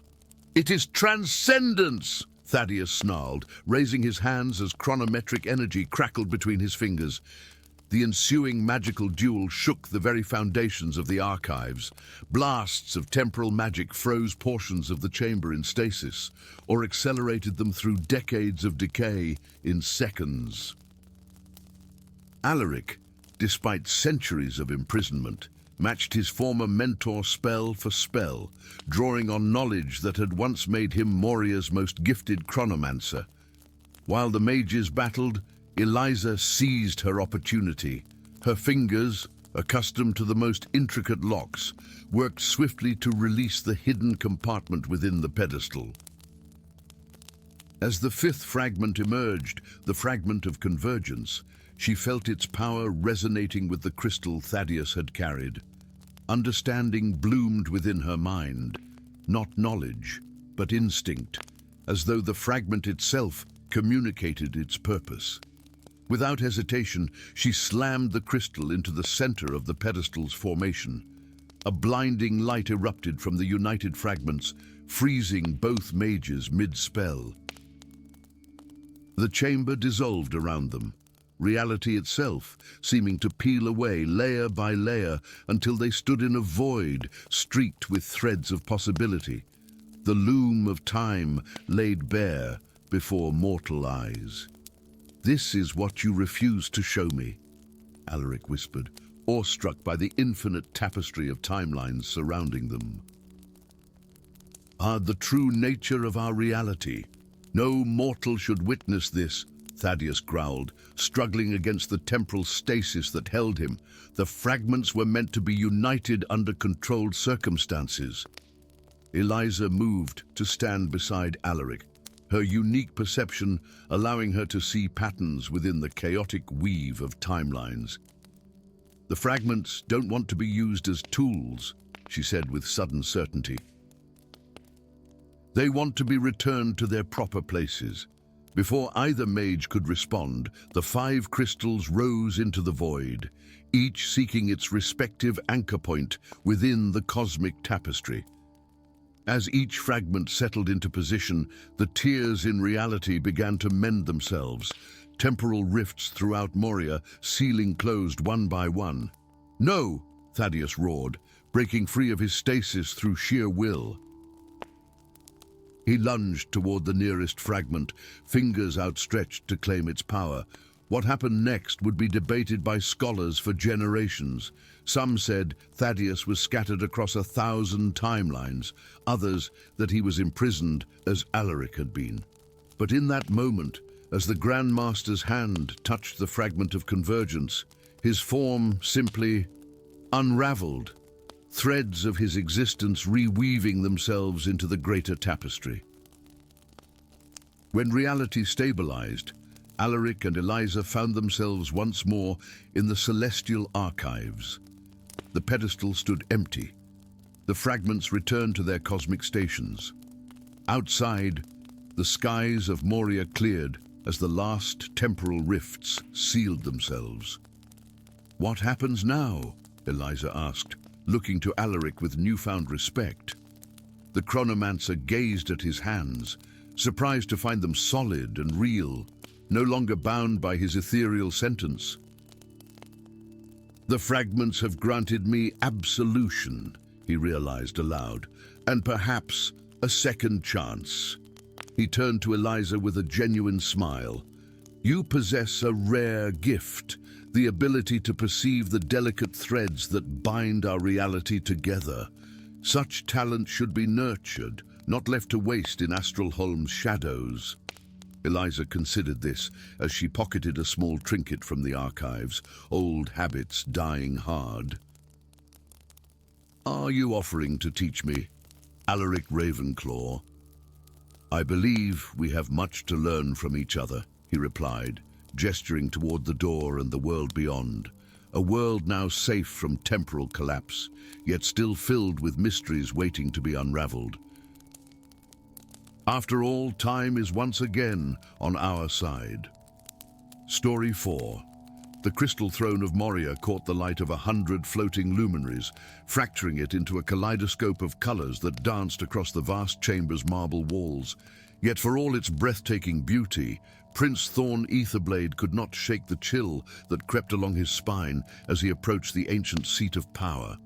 It is transcendence! Thaddeus snarled, raising his hands as chronometric energy crackled between his fingers. The ensuing magical duel shook the very foundations of the archives. Blasts of temporal magic froze portions of the chamber in stasis, or accelerated them through decades of decay in seconds. Alaric, despite centuries of imprisonment, matched his former mentor spell for spell, drawing on knowledge that had once made him Moria's most gifted chronomancer. While the mages battled, Eliza seized her opportunity. Her fingers, accustomed to the most intricate locks, worked swiftly to release the hidden compartment within the pedestal. As the 5th fragment emerged, the fragment of convergence, she felt its power resonating with the crystal Thaddeus had carried. Understanding bloomed within her mind, not knowledge, but instinct, as though the fragment itself communicated its purpose. Without hesitation, she slammed the crystal into the center of the pedestal's formation. A blinding light erupted from the united fragments, freezing both mages mid-spell. The chamber dissolved around them, reality itself seeming to peel away layer by layer until they stood in a void streaked with threads of possibility. The loom of time laid bare before mortal eyes. This is what you refuse to show me, Alaric whispered, awestruck by the infinite tapestry of timelines surrounding them. The true nature of our reality. No mortal should witness this, Thaddeus growled, struggling against the temporal stasis that held him. The fragments were meant to be united under controlled circumstances. Eliza moved to stand beside Alaric, her unique perception allowing her to see patterns within the chaotic weave of timelines. The fragments don't want to be used as tools, she said with sudden certainty. They want to be returned to their proper places. Before either mage could respond, the 5 crystals rose into the void, each seeking its respective anchor point within the cosmic tapestry. As each fragment settled into position, the tears in reality began to mend themselves, temporal rifts throughout Moria sealing closed one by one. "No!" Thaddeus roared, breaking free of his stasis through sheer will. He lunged toward the nearest fragment, fingers outstretched to claim its power. What happened next would be debated by scholars for generations. Some said Thaddeus was scattered across 1,000 timelines, others that he was imprisoned as Alaric had been. But in that moment, as the Grand Master's hand touched the fragment of convergence, his form simply unraveled, threads of his existence reweaving themselves into the greater tapestry. When reality stabilized, Alaric and Eliza found themselves once more in the celestial archives. The pedestal stood empty. The fragments returned to their cosmic stations. Outside, the skies of Moria cleared as the last temporal rifts sealed themselves. What happens now? Eliza asked, looking to Alaric with newfound respect. The chronomancer gazed at his hands, surprised to find them solid and real, no longer bound by his ethereal sentence. "The fragments have granted me absolution," he realized aloud, "and perhaps a second chance." He turned to Eliza with a genuine smile. "You possess a rare gift, the ability to perceive the delicate threads that bind our reality together. Such talent should be nurtured, not left to waste in Astralholm's shadows." Eliza considered this as she pocketed a small trinket from the archives, old habits dying hard. "Are you offering to teach me?" Alaric Ravenclaw. "I believe we have much to learn from each other," he replied, gesturing toward the door and the world beyond, a world now safe from temporal collapse, yet still filled with mysteries waiting to be unraveled. After all, time is once again on our side. Story 4. The crystal throne of Moria caught the light of 100 floating luminaries, fracturing it into a kaleidoscope of colors that danced across the vast chamber's marble walls. Yet for all its breathtaking beauty, Prince Thorn Etherblade could not shake the chill that crept along his spine as he approached the ancient seat of power.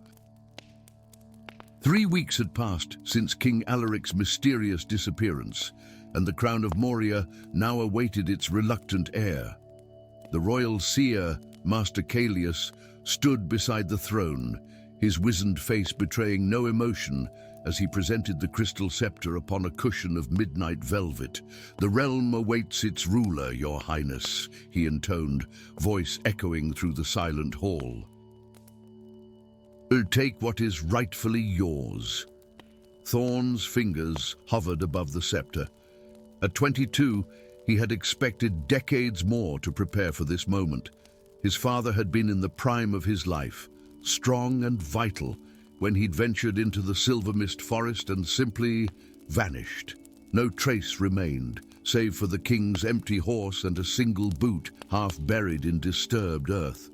3 weeks had passed since King Alaric's mysterious disappearance, and the crown of Moria now awaited its reluctant heir. The royal seer, Master Calius, stood beside the throne, his wizened face betraying no emotion as he presented the crystal scepter upon a cushion of midnight velvet. "The realm awaits its ruler, Your Highness," he intoned, voice echoing through the silent hall. "Take what is rightfully yours." Thorn's fingers hovered above the scepter. At 22, he had expected decades more to prepare for this moment. His father had been in the prime of his life, strong and vital, when he'd ventured into the Silver Mist Forest and simply vanished. No trace remained, save for the king's empty horse and a single boot half buried in disturbed earth.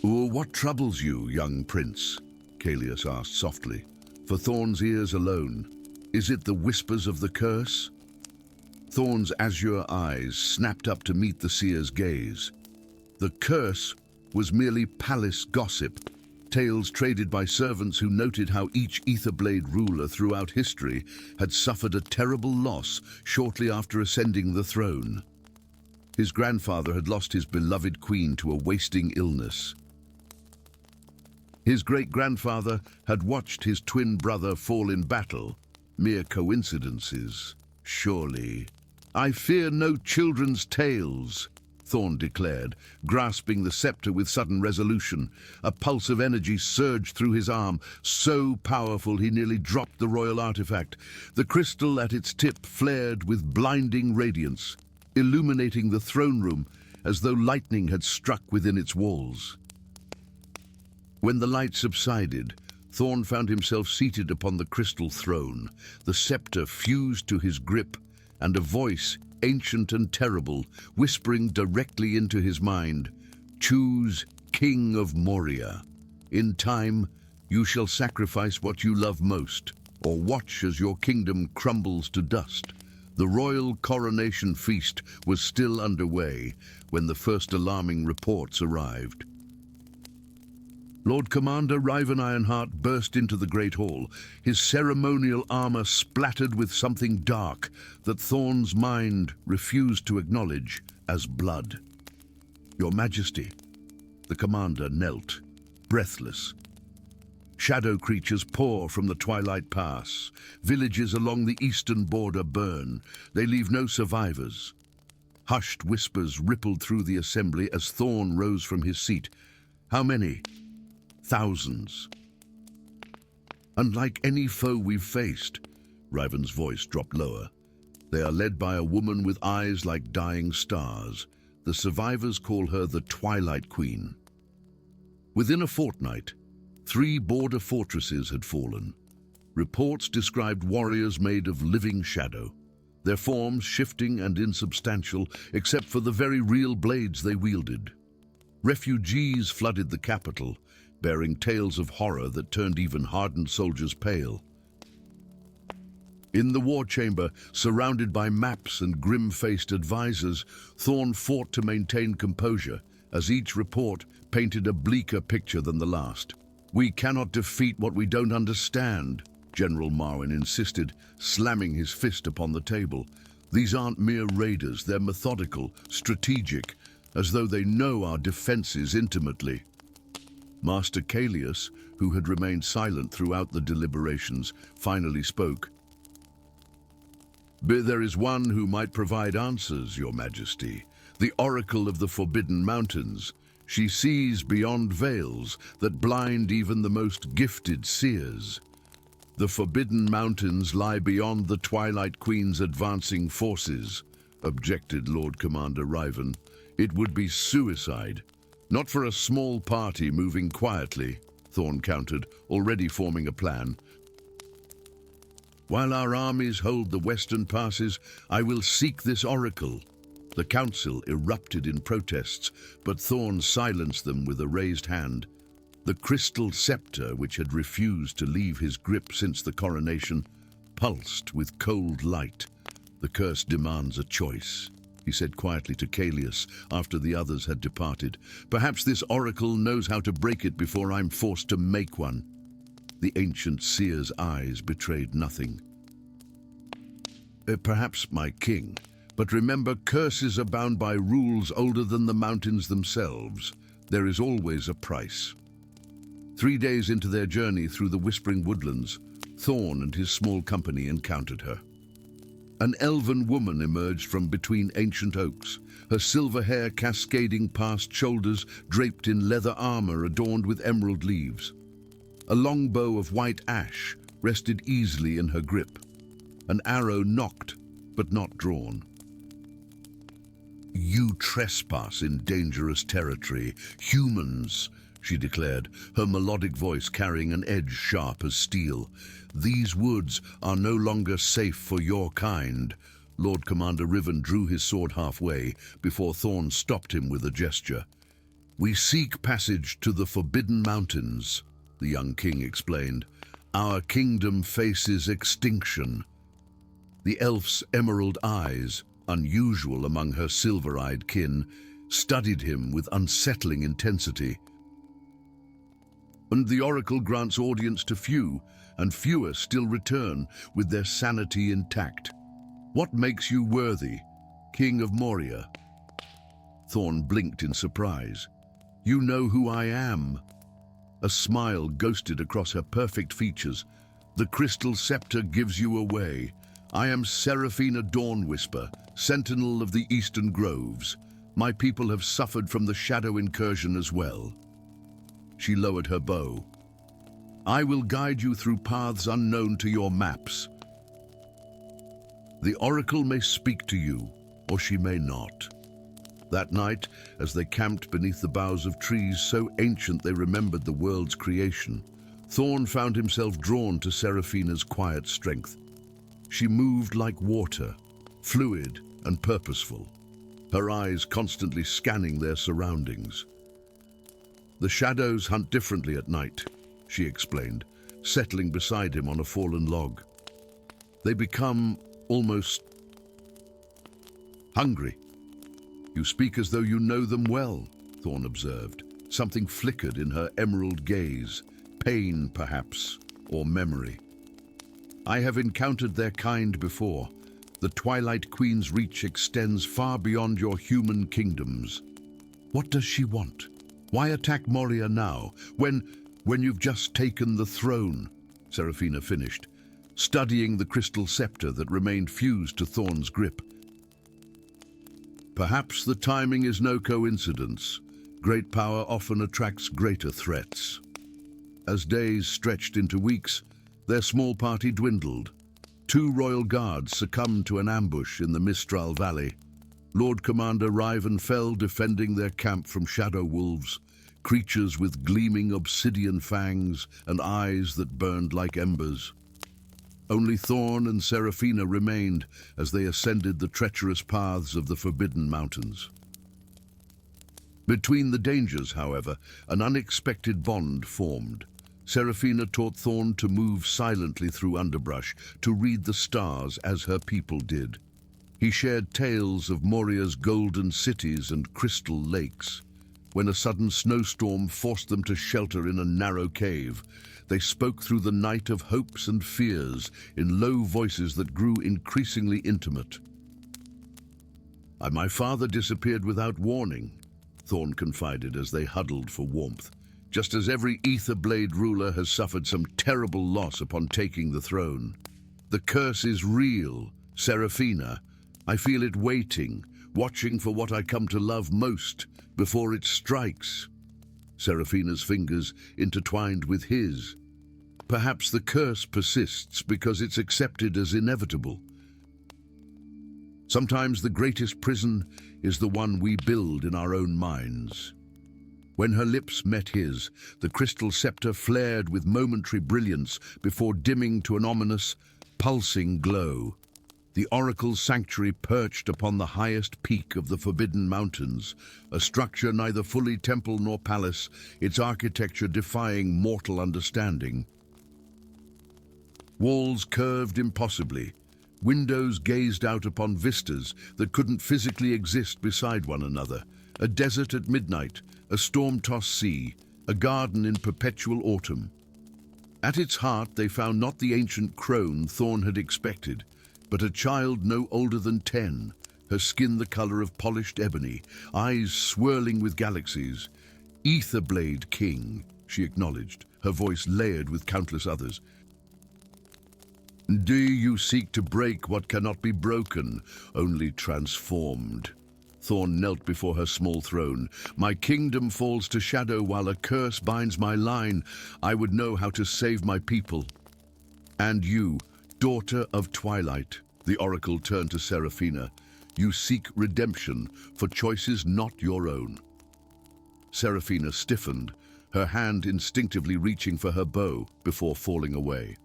"What troubles you, young prince?" Calius asked softly, for Thorn's ears alone. "Is it the whispers of the curse?" Thorn's azure eyes snapped up to meet the seer's gaze. The curse was merely palace gossip, tales traded by servants who noted how each Etherblade ruler throughout history had suffered a terrible loss shortly after ascending the throne. His grandfather had lost his beloved queen to a wasting illness. His great-grandfather had watched his twin brother fall in battle. Mere coincidences, surely. "I fear no children's tales," Thorn declared, grasping the scepter with sudden resolution. A pulse of energy surged through his arm, so powerful he nearly dropped the royal artifact. The crystal at its tip flared with blinding radiance, illuminating the throne room as though lightning had struck within its walls. When the light subsided, Thorn found himself seated upon the crystal throne, the scepter fused to his grip, and a voice, ancient and terrible, whispering directly into his mind, "Choose King of Moria. In time, you shall sacrifice what you love most, or watch as your kingdom crumbles to dust." The royal coronation feast was still underway when the first alarming reports arrived. Lord Commander Riven Ironheart burst into the Great Hall, his ceremonial armor splattered with something dark that Thorn's mind refused to acknowledge as blood. "Your Majesty." The commander knelt, breathless. Shadow creatures pour from the Twilight Pass. Villages along the eastern border burn. They leave no survivors. Hushed whispers rippled through the assembly as Thorn rose from his seat. "How many?" "Thousands." "Unlike any foe we've faced," Riven's voice dropped lower. "They are led by a woman with eyes like dying stars. The survivors call her the Twilight Queen." Within a fortnight, 3 border fortresses had fallen. Reports described warriors made of living shadow, their forms shifting and insubstantial except for the very real blades they wielded. Refugees flooded the capital, bearing tales of horror that turned even hardened soldiers pale. In the war chamber, surrounded by maps and grim-faced advisors, Thorn fought to maintain composure, as each report painted a bleaker picture than the last. "We cannot defeat what we don't understand," General Marwin insisted, slamming his fist upon the table. "These aren't mere raiders, they're methodical, strategic, as though they know our defenses intimately." Master Kalius, who had remained silent throughout the deliberations, finally spoke. "But there is one who might provide answers, Your Majesty. The Oracle of the Forbidden Mountains. She sees beyond veils that blind even the most gifted seers. The Forbidden Mountains lie beyond the Twilight Queen's advancing forces," objected Lord Commander Riven. "It would be suicide. Not for a small party moving quietly," Thorn countered, already forming a plan. "While our armies hold the western passes, I will seek this oracle." The council erupted in protests, but Thorn silenced them with a raised hand. The crystal scepter, which had refused to leave his grip since the coronation, pulsed with cold light. "The curse demands a choice," he said quietly to Kalius after the others had departed. "Perhaps this oracle knows how to break it before I'm forced to make one." The ancient seer's eyes betrayed nothing. "Perhaps, my king. But remember, curses are bound by rules older than the mountains themselves. There is always a price." 3 days into their journey through the whispering woodlands, Thorn and his small company encountered her. An elven woman emerged from between ancient oaks, her silver hair cascading past shoulders draped in leather armor adorned with emerald leaves. A long bow of white ash rested easily in her grip. An arrow nocked, but not drawn. "You trespass in dangerous territory, humans," she declared, her melodic voice carrying an edge sharp as steel. "These woods are no longer safe for your kind." Lord Commander Riven drew his sword halfway before Thorn stopped him with a gesture. "We seek passage to the Forbidden Mountains," the young king explained. "Our kingdom faces extinction." The elf's emerald eyes, unusual among her silver-eyed kin, studied him with unsettling intensity. "And the oracle grants audience to few, and fewer still return with their sanity intact. What makes you worthy, King of Moria?" Thorn blinked in surprise. "You know who I am." A smile ghosted across her perfect features. "The crystal scepter gives you away. I am Seraphina Dawnwhisper, sentinel of the eastern groves. My people have suffered from the shadow incursion as well." She lowered her bow. "I will guide you through paths unknown to your maps. The oracle may speak to you, or she may not." That night, as they camped beneath the boughs of trees so ancient they remembered the world's creation, Thorn found himself drawn to Seraphina's quiet strength. She moved like water, fluid and purposeful, her eyes constantly scanning their surroundings. "The shadows hunt differently at night," she explained, settling beside him on a fallen log. "They become almost hungry." "You speak as though you know them well," Thorn observed. Something flickered in her emerald gaze, pain perhaps, or memory. "I have encountered their kind before. The Twilight Queen's reach extends far beyond your human kingdoms." "What does she want? Why attack Moria now, when you've just taken the throne?" Seraphina finished, studying the crystal scepter that remained fused to Thorn's grip. "Perhaps the timing is no coincidence. Great power often attracts greater threats." As days stretched into weeks, their small party dwindled. 2 royal guards succumbed to an ambush in the Mistral Valley. Lord Commander Riven fell defending their camp from shadow wolves, creatures with gleaming obsidian fangs and eyes that burned like embers. Only Thorn and Seraphina remained as they ascended the treacherous paths of the Forbidden Mountains. Between the dangers, however, an unexpected bond formed. Seraphina taught Thorn to move silently through underbrush, to read the stars as her people did. He shared tales of Moria's golden cities and crystal lakes. When a sudden snowstorm forced them to shelter in a narrow cave, they spoke through the night of hopes and fears in low voices that grew increasingly intimate. My father disappeared without warning," Thorn confided as they huddled for warmth. "Just as every Etherblade ruler has suffered some terrible loss upon taking the throne. The curse is real, Seraphina. I feel it waiting, watching for what I come to love most before it strikes." Seraphina's fingers intertwined with his. "Perhaps the curse persists because it's accepted as inevitable. Sometimes the greatest prison is the one we build in our own minds." When her lips met his, the crystal scepter flared with momentary brilliance before dimming to an ominous, pulsing glow. The oracle's sanctuary perched upon the highest peak of the Forbidden Mountains, a structure neither fully temple nor palace, its architecture defying mortal understanding. Walls curved impossibly. Windows gazed out upon vistas that couldn't physically exist beside one another. A desert at midnight, a storm-tossed sea, a garden in perpetual autumn. At its heart they found not the ancient crone Thorn had expected, but a child no older than 10, her skin the color of polished ebony, eyes swirling with galaxies. "Etherblade King," she acknowledged, her voice layered with countless others. "Do you seek to break what cannot be broken, only transformed?" Thorn knelt before her small throne. "My kingdom falls to shadow while a curse binds my line. I would know how to save my people." "And you, daughter of twilight," the oracle turned to Seraphina, "you seek redemption for choices not your own." Seraphina stiffened, her hand instinctively reaching for her bow before falling away.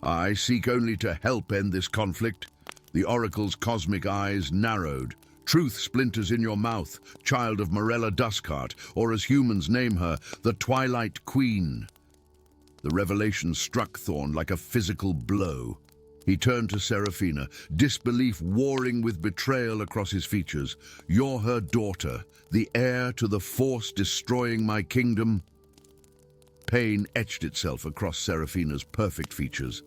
"I seek only to help end this conflict." The oracle's cosmic eyes narrowed. "Truth splinters in your mouth, child of Morella Duskheart, or as humans name her, the Twilight Queen." The revelation struck Thorn like a physical blow. He turned to Seraphina, disbelief warring with betrayal across his features. "You're her daughter, the heir to the force destroying my kingdom." Pain etched itself across Seraphina's perfect features.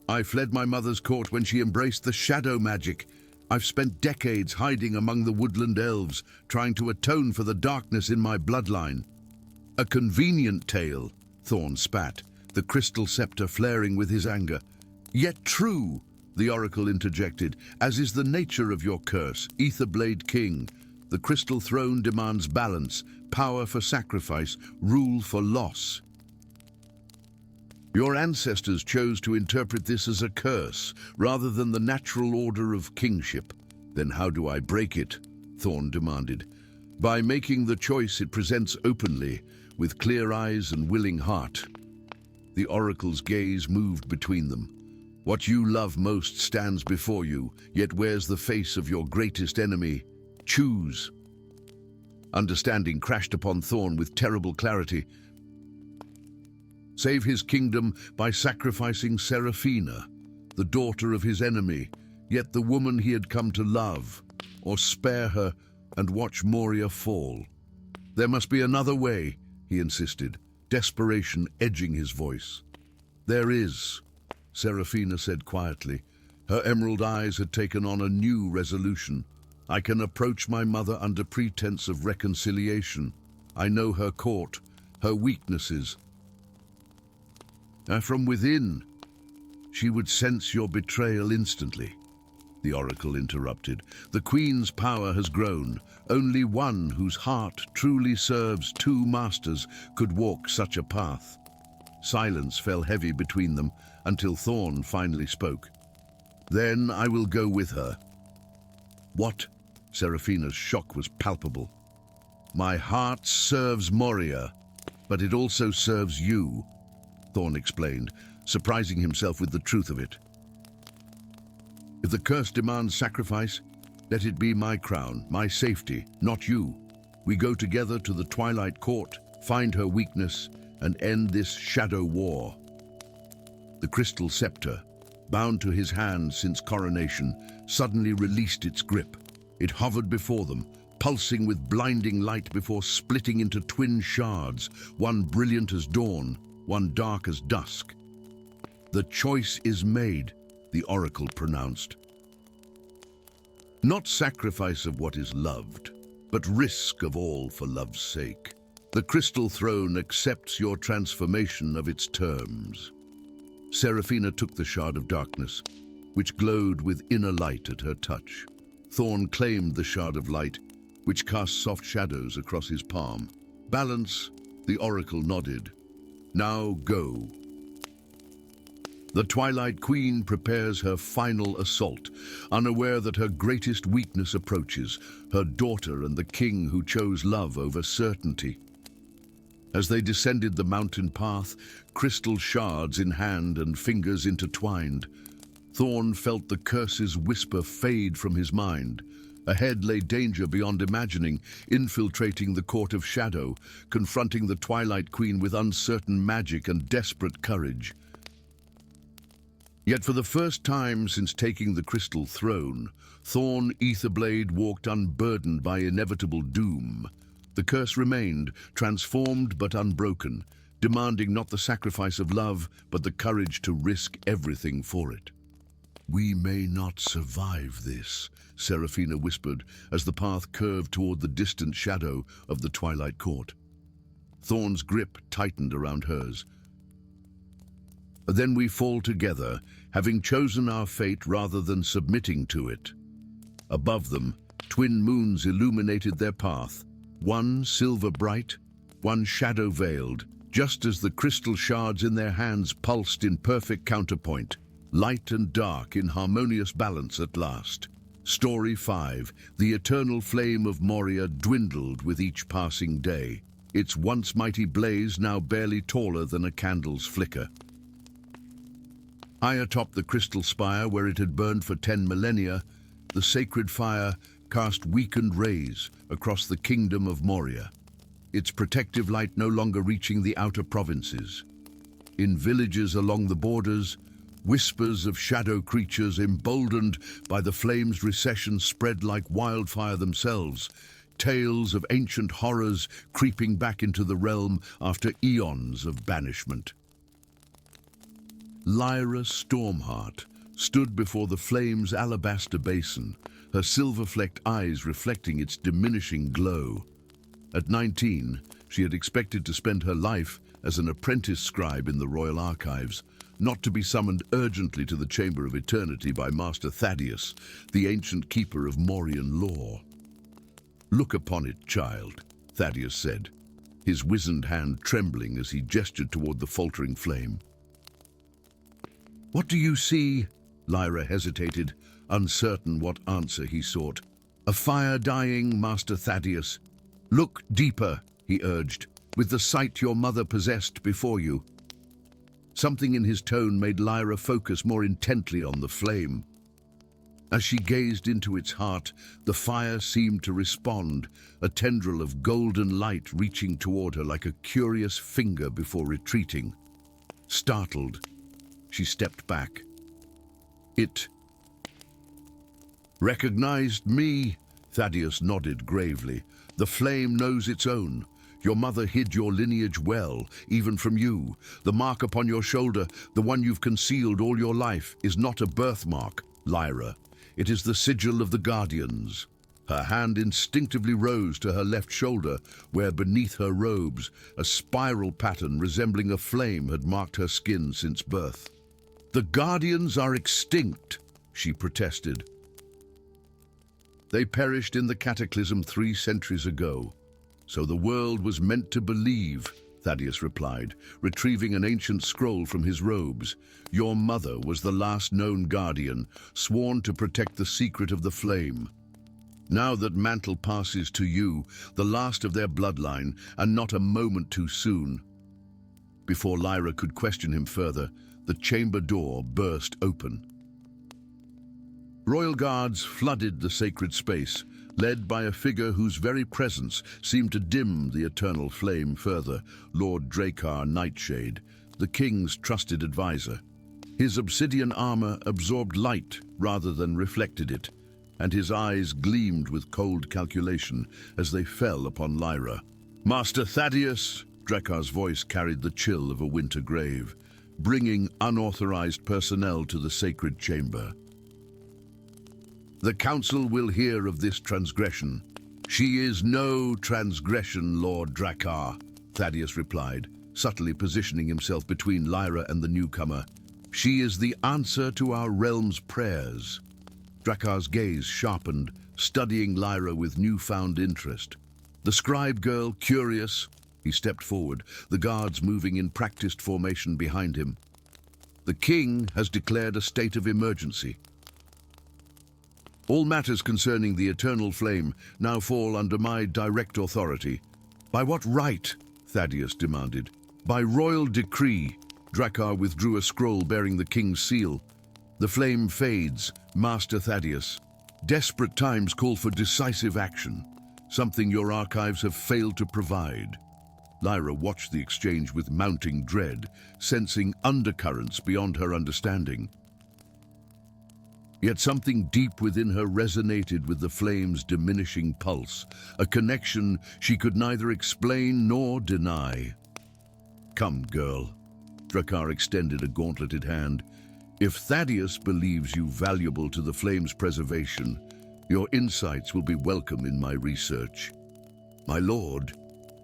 "I fled my mother's court when she embraced the shadow magic. I've spent decades hiding among the woodland elves, trying to atone for the darkness in my bloodline." "A convenient tale," Thorn spat, the crystal scepter flaring with his anger. "Yet true," the oracle interjected, "as is the nature of your curse, Etherblade King. The crystal throne demands balance, power for sacrifice, rule for loss. Your ancestors chose to interpret this as a curse, rather than the natural order of kingship. Then how do I break it?" Thorn demanded. "By making the choice it presents openly, with clear eyes and willing heart." The oracle's gaze moved between them. "What you love most stands before you, yet wears the face of your greatest enemy. Choose." Understanding crashed upon Thorn with terrible clarity. Save his kingdom by sacrificing Seraphina, the daughter of his enemy, yet the woman he had come to love, or spare her and watch Moria fall. "There must be another way," he insisted, desperation edging his voice. "There is," Seraphina said quietly. Her emerald eyes had taken on a new resolution. "I can approach my mother under pretense of reconciliation. I know her court, her weaknesses. From within, she would sense your betrayal instantly." The oracle interrupted. "The Queen's power has grown. Only one whose heart truly serves two masters could walk such a path." Silence fell heavy between them until Thorn finally spoke. "Then I will go with her." "What?" Seraphina's shock was palpable. "My heart serves Moria, but it also serves you," Thorn explained, surprising himself with the truth of it. "If the curse demands sacrifice, Let it be my crown, my safety, not you. We go together to the Twilight Court, find her weakness, and end this shadow war. The crystal scepter, bound to his hand since coronation, suddenly released its grip. It hovered before them, pulsing with blinding light before splitting into twin shards, one brilliant as dawn, one dark as dusk. The choice is made, the oracle pronounced. Not sacrifice of what is loved, but risk of all for love's sake. The crystal throne accepts your transformation of its terms. Seraphina took the shard of darkness, which glowed with inner light at her touch. Thorn claimed the shard of light, which cast soft shadows across his palm. Balance, the oracle nodded. Now go. The Twilight Queen prepares her final assault, unaware that her greatest weakness approaches, her daughter and the king who chose love over certainty. As they descended the mountain path, crystal shards in hand and fingers intertwined, Thorn felt the curse's whisper fade from his mind. Ahead lay danger beyond imagining, infiltrating the Court of Shadow, confronting the Twilight Queen with uncertain magic and desperate courage. Yet for the first time since taking the crystal throne, Thorn Etherblade walked unburdened by inevitable doom. The curse remained, transformed but unbroken, demanding not the sacrifice of love, but the courage to risk everything for it. "We may not survive this," Seraphina whispered as the path curved toward the distant shadow of the Twilight Court. Thorn's grip tightened around hers. "Then we fall together, having chosen our fate rather than submitting to it." Above them, twin moons illuminated their path, one silver bright, one shadow veiled, just as the crystal shards in their hands pulsed in perfect counterpoint, light and dark in harmonious balance at last. Story 5. The eternal flame of Moria dwindled with each passing day, its once mighty blaze now barely taller than a candle's flicker. High atop the crystal spire where it had burned for 10 millennia, the sacred fire cast weakened rays across the kingdom of Moria, its protective light no longer reaching the outer provinces. In villages along the borders, whispers of shadow creatures emboldened by the flame's recession spread like wildfire themselves, tales of ancient horrors creeping back into the realm after eons of banishment. Lyra Stormheart stood before the flame's alabaster basin, her silver-flecked eyes reflecting its diminishing glow. At 19, she had expected to spend her life as an apprentice scribe in the royal archives, not to be summoned urgently to the Chamber of Eternity by Master Thaddeus, the ancient keeper of Morian lore. "Look upon it, child," Thaddeus said, his wizened hand trembling as he gestured toward the faltering flame. "What do you see?" Lyra hesitated, uncertain what answer he sought. "A fire dying, Master Thaddeus. Look deeper," he urged, "with the sight your mother possessed before you." Something in his tone made Lyra focus more intently on the flame. As she gazed into its heart, the fire seemed to respond, a tendril of golden light reaching toward her like a curious finger before retreating. Startled, she stepped back. "It recognized me," Thaddeus nodded gravely. "The flame knows its own. Your mother hid your lineage well, even from you. The mark upon your shoulder, the one you've concealed all your life, is not a birthmark, Lyra. It is the sigil of the Guardians." Her hand instinctively rose to her left shoulder, where beneath her robes, a spiral pattern resembling a flame had marked her skin since birth. "The Guardians are extinct," she protested. "They perished in the cataclysm 3 centuries ago. So the world was meant to believe," Thaddeus replied, retrieving an ancient scroll from his robes. "Your mother was the last known guardian, sworn to protect the secret of the flame. Now that mantle passes to you, the last of their bloodline, and not a moment too soon." Before Lyra could question him further, the chamber door burst open. Royal guards flooded the sacred space, led by a figure whose very presence seemed to dim the eternal flame further, Lord Drakkar Nightshade, the king's trusted advisor. His obsidian armor absorbed light rather than reflected it, and his eyes gleamed with cold calculation as they fell upon Lyra. "Master Thaddeus," Drakkar's voice carried the chill of a winter grave, bringing unauthorized personnel to the sacred chamber. "The council will hear of this transgression." "She is no transgression, Lord Drakkar," Thaddeus replied, subtly positioning himself between Lyra and the newcomer. "She is the answer to our realm's prayers." Drakkar's gaze sharpened, studying Lyra with newfound interest. The scribe girl, curious, he stepped forward, the guards moving in practiced formation behind him. "The king has declared a state of emergency. All matters concerning the eternal flame now fall under my direct authority." "By what right?" Thaddeus demanded. "By royal decree." Drakkar withdrew a scroll bearing the king's seal. "The flame fades, Master Thaddeus. Desperate times call for decisive action, something your archives have failed to provide." Lyra watched the exchange with mounting dread, sensing undercurrents beyond her understanding. Yet something deep within her resonated with the flame's diminishing pulse, a connection she could neither explain nor deny. "Come, girl." Drakkar extended a gauntleted hand. "If Thaddeus believes you valuable to the flame's preservation, your insights will be welcome in my research." "My lord,"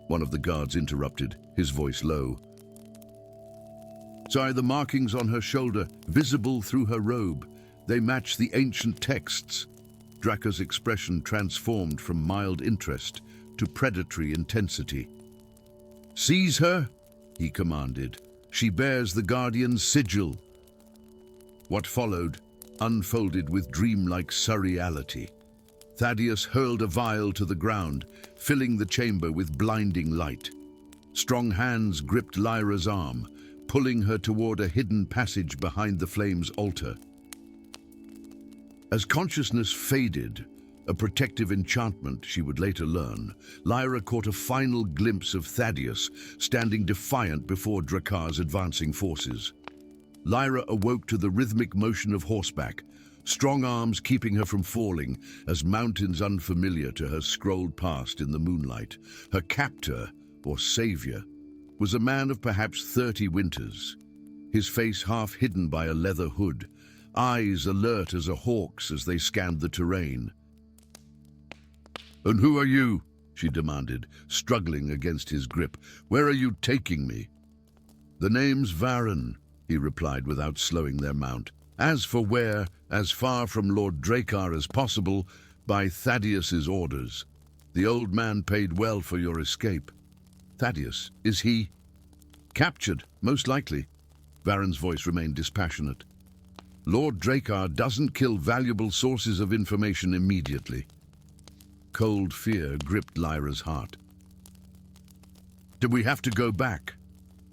one of the guards interrupted, his voice low. "Sorry, the markings on her shoulder, visible through her robe. They match the ancient texts." Drakkar's expression transformed from mild interest to predatory intensity. "Seize her," he commanded. "She bears the Guardian's sigil." What followed unfolded with dreamlike surreality. Thaddeus hurled a vial to the ground, filling the chamber with blinding light. Strong hands gripped Lyra's arm, pulling her toward a hidden passage behind the flame's altar. As consciousness faded, a protective enchantment she would later learn, Lyra caught a final glimpse of Thaddeus standing defiant before Drakkar's advancing forces. Lyra awoke to the rhythmic motion of horseback, strong arms keeping her from falling as mountains unfamiliar to her scrolled past in the moonlight. Her captor, or savior, was a man of perhaps 30 winters, his face half hidden by a leather hood, eyes alert as a hawk's as they scanned the terrain. "And who are you?" she demanded, struggling against his grip. "Where are you taking me?" "The name's Varen," he replied without slowing their mount. "As for where, as far from Lord Drakkar as possible, by Thaddeus's orders. The old man paid well for your escape." "Thaddeus, is he?" "Captured, most likely." Varen's voice remained dispassionate. "Lord Drakkar doesn't kill valuable sources of information immediately." Cold fear gripped Lyra's heart. "Do we have to go back?"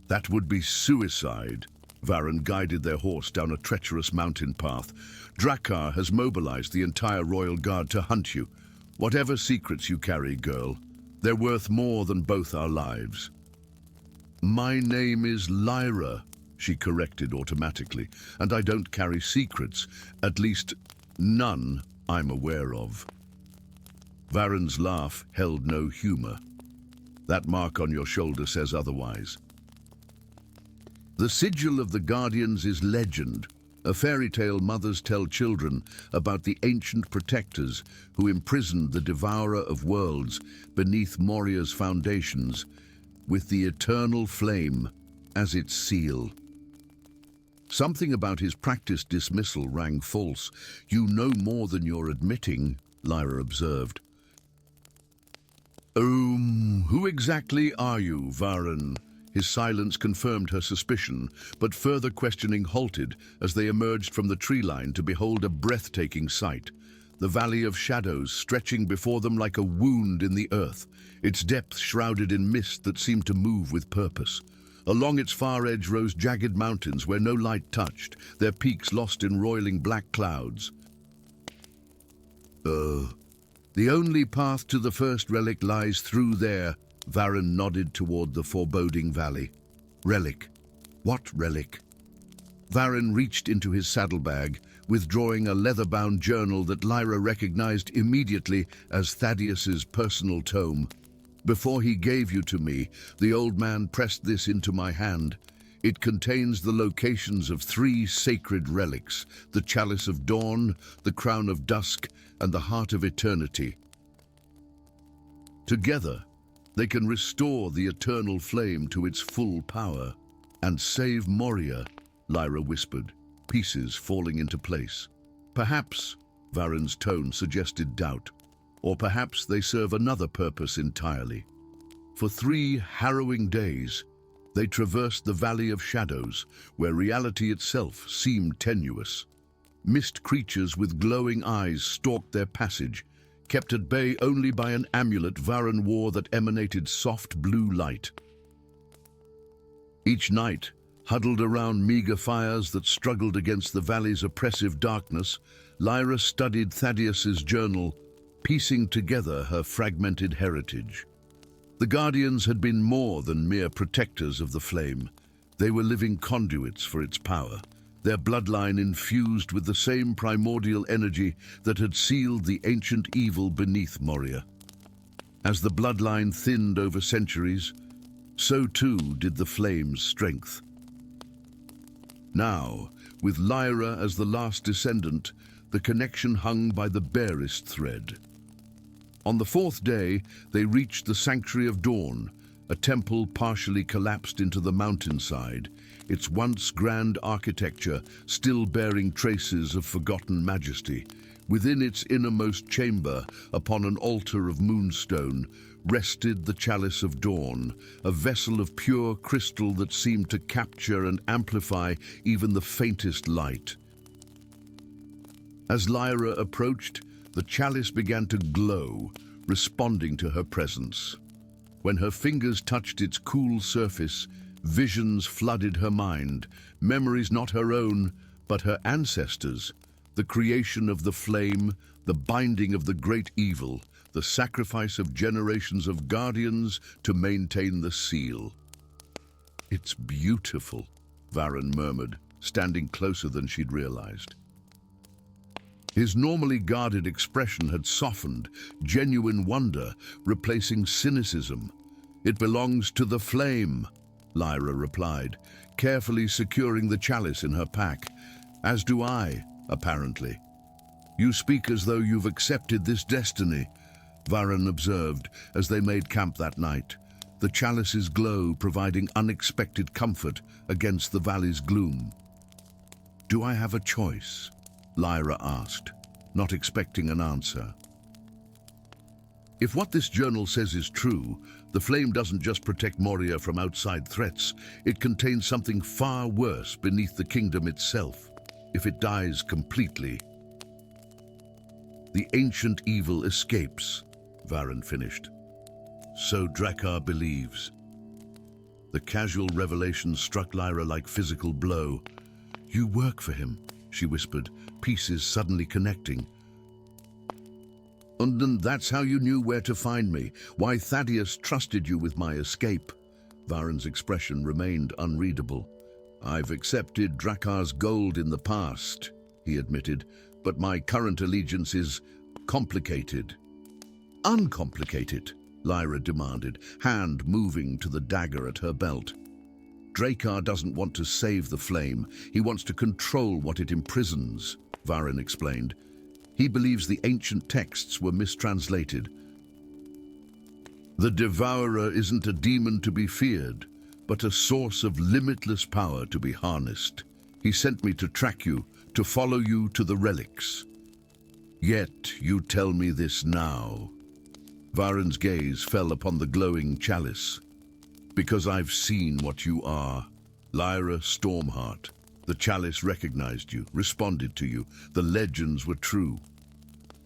"That would be suicide." Varen guided their horse down a treacherous mountain path. "Drakkar has mobilized the entire royal guard to hunt you. Whatever secrets you carry, girl, they're worth more than both our lives." "My name is Lyra," she corrected automatically, "and I don't carry secrets, at least none I'm aware of." Varen's laugh held no humor. "That mark on your shoulder says otherwise." "The sigil of the Guardians is legend, a fairy tale mothers tell children about the ancient protectors who imprisoned the devourer of worlds beneath Moria's foundations, with the eternal flame as its seal." Something about his practiced dismissal rang false. "You know more than you're admitting," Lyra observed. Who exactly are you, Varen?" His silence confirmed her suspicion, but further questioning halted as they emerged from the tree line to behold a breathtaking sight. The Valley of Shadows stretching before them like a wound in the earth, its depth shrouded in mist that seemed to move with purpose. Along its far edge rose jagged mountains where no light touched, their peaks lost in roiling black clouds. The only path to the first relic lies through there. Varen nodded toward the foreboding valley. Relic? What relic? Varen reached into his saddlebag, withdrawing a leather-bound journal that Lyra recognized immediately as Thaddeus's personal tome. Before he gave you to me, the old man pressed this into my hand. It contains the locations of 3 sacred relics, the Chalice of Dawn, the Crown of Dusk, and the Heart of Eternity. Together, they can restore the eternal flame to its full power and save Moria, Lyra whispered, pieces falling into place. Perhaps, Varen's tone suggested doubt, or perhaps they serve another purpose entirely. For 3 harrowing days, they traversed the Valley of Shadows, where reality itself seemed tenuous. Mist creatures with glowing eyes stalked their passage, kept at bay only by an amulet Varen wore that emanated soft blue light. Each night, huddled around meager fires that struggled against the valley's oppressive darkness, Lyra studied Thaddeus's journal, piecing together her fragmented heritage. The Guardians had been more than mere protectors of the flame. They were living conduits for its power, their bloodline infused with the same primordial energy that had sealed the ancient evil beneath Moria. As the bloodline thinned over centuries, so too did the flame's strength. Now, with Lyra as the last descendant, the connection hung by the barest thread. On the 4th day, they reached the Sanctuary of Dawn, a temple partially collapsed into the mountainside, its once grand architecture still bearing traces of forgotten majesty. Within its innermost chamber, upon an altar of moonstone, rested the Chalice of Dawn, a vessel of pure crystal that seemed to capture and amplify even the faintest light. As Lyra approached, the chalice began to glow, responding to her presence. When her fingers touched its cool surface, visions flooded her mind, memories not her own, but her ancestors, the creation of the flame, the binding of the great evil, the sacrifice of generations of guardians to maintain the seal. "It's beautiful," Varen murmured, standing closer than she'd realized. His normally guarded expression had softened, genuine wonder replacing cynicism. "It belongs to the flame," Lyra replied, carefully securing the chalice in her pack. "As do I, apparently." "You speak as though you've accepted this destiny," Varen observed as they made camp that night, the chalice's glow providing unexpected comfort against the valley's gloom. "Do I have a choice?" Lyra asked, not expecting an answer. "If what this journal says is true, the flame doesn't just protect Moria from outside threats, it contains something far worse beneath the kingdom itself. If it dies completely, the ancient evil escapes," Varen finished. "So Drakkar believes." The casual revelation struck Lyra like physical blow. "You work for him," she whispered, pieces suddenly connecting. "And that's how you knew where to find me, why Thaddeus trusted you with my escape." Varen's expression remained unreadable. "I've accepted Drakkar's gold in the past," he admitted, "but my current allegiance is complicated." "Uncomplicated," Lyra demanded, hand moving to the dagger at her belt. "Drakkar doesn't want to save the flame. He wants to control what it imprisons," Varen explained. "He believes the ancient texts were mistranslated. The Devourer isn't a demon to be feared, but a source of limitless power to be harnessed. He sent me to track you, to follow you to the relics. Yet you tell me this now." Varen's gaze fell upon the glowing chalice. "Because I've seen what you are. Lyra Stormheart. The chalice recognized you, responded to you. The legends were true."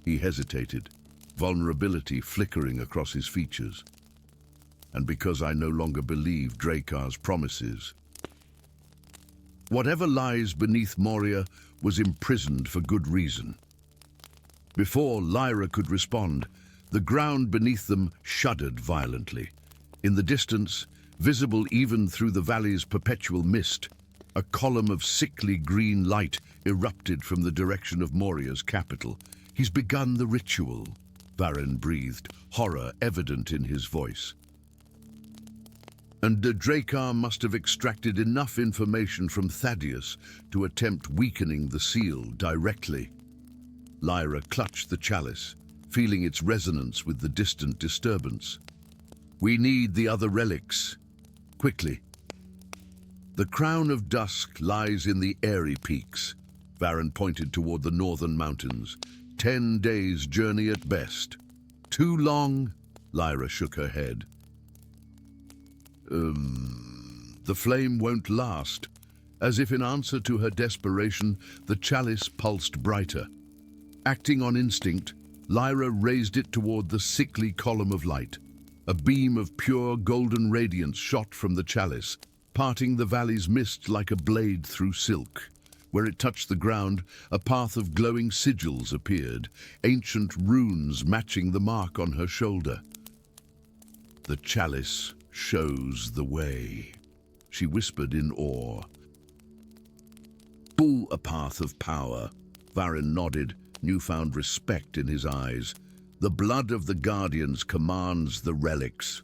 He hesitated, vulnerability flickering across his features. "And because I no longer believe Drakkar's promises. Whatever lies beneath Moria was imprisoned for good reason." Before Lyra could respond, the ground beneath them shuddered violently. In the distance, visible even through the valley's perpetual mist, a column of sickly green light erupted from the direction of Moria's capital. "He's begun the ritual," Varen breathed, horror evident in his voice. And the Drakkar must have extracted enough information from Thaddeus to attempt weakening the seal directly. Lyra clutched the chalice, feeling its resonance with the distant disturbance. "We need the other relics. Quickly." "The crown of dusk lies in the Airy Peaks," Varen pointed toward the northern mountains. 10 days' journey at best." "Too long?" Lyra shook her head. The flame won't last." As if in answer to her desperation, the chalice pulsed brighter. Acting on instinct, Lyra raised it toward the sickly column of light. A beam of pure golden radiance shot from the chalice, parting the valley's mist like a blade through silk. Where it touched the ground, a path of glowing sigils appeared, ancient runes matching the mark on her shoulder. "The chalice shows the way," she whispered in awe. "A path of power." Varen nodded, newfound respect in his eyes. "The blood of the Guardians commands the relics."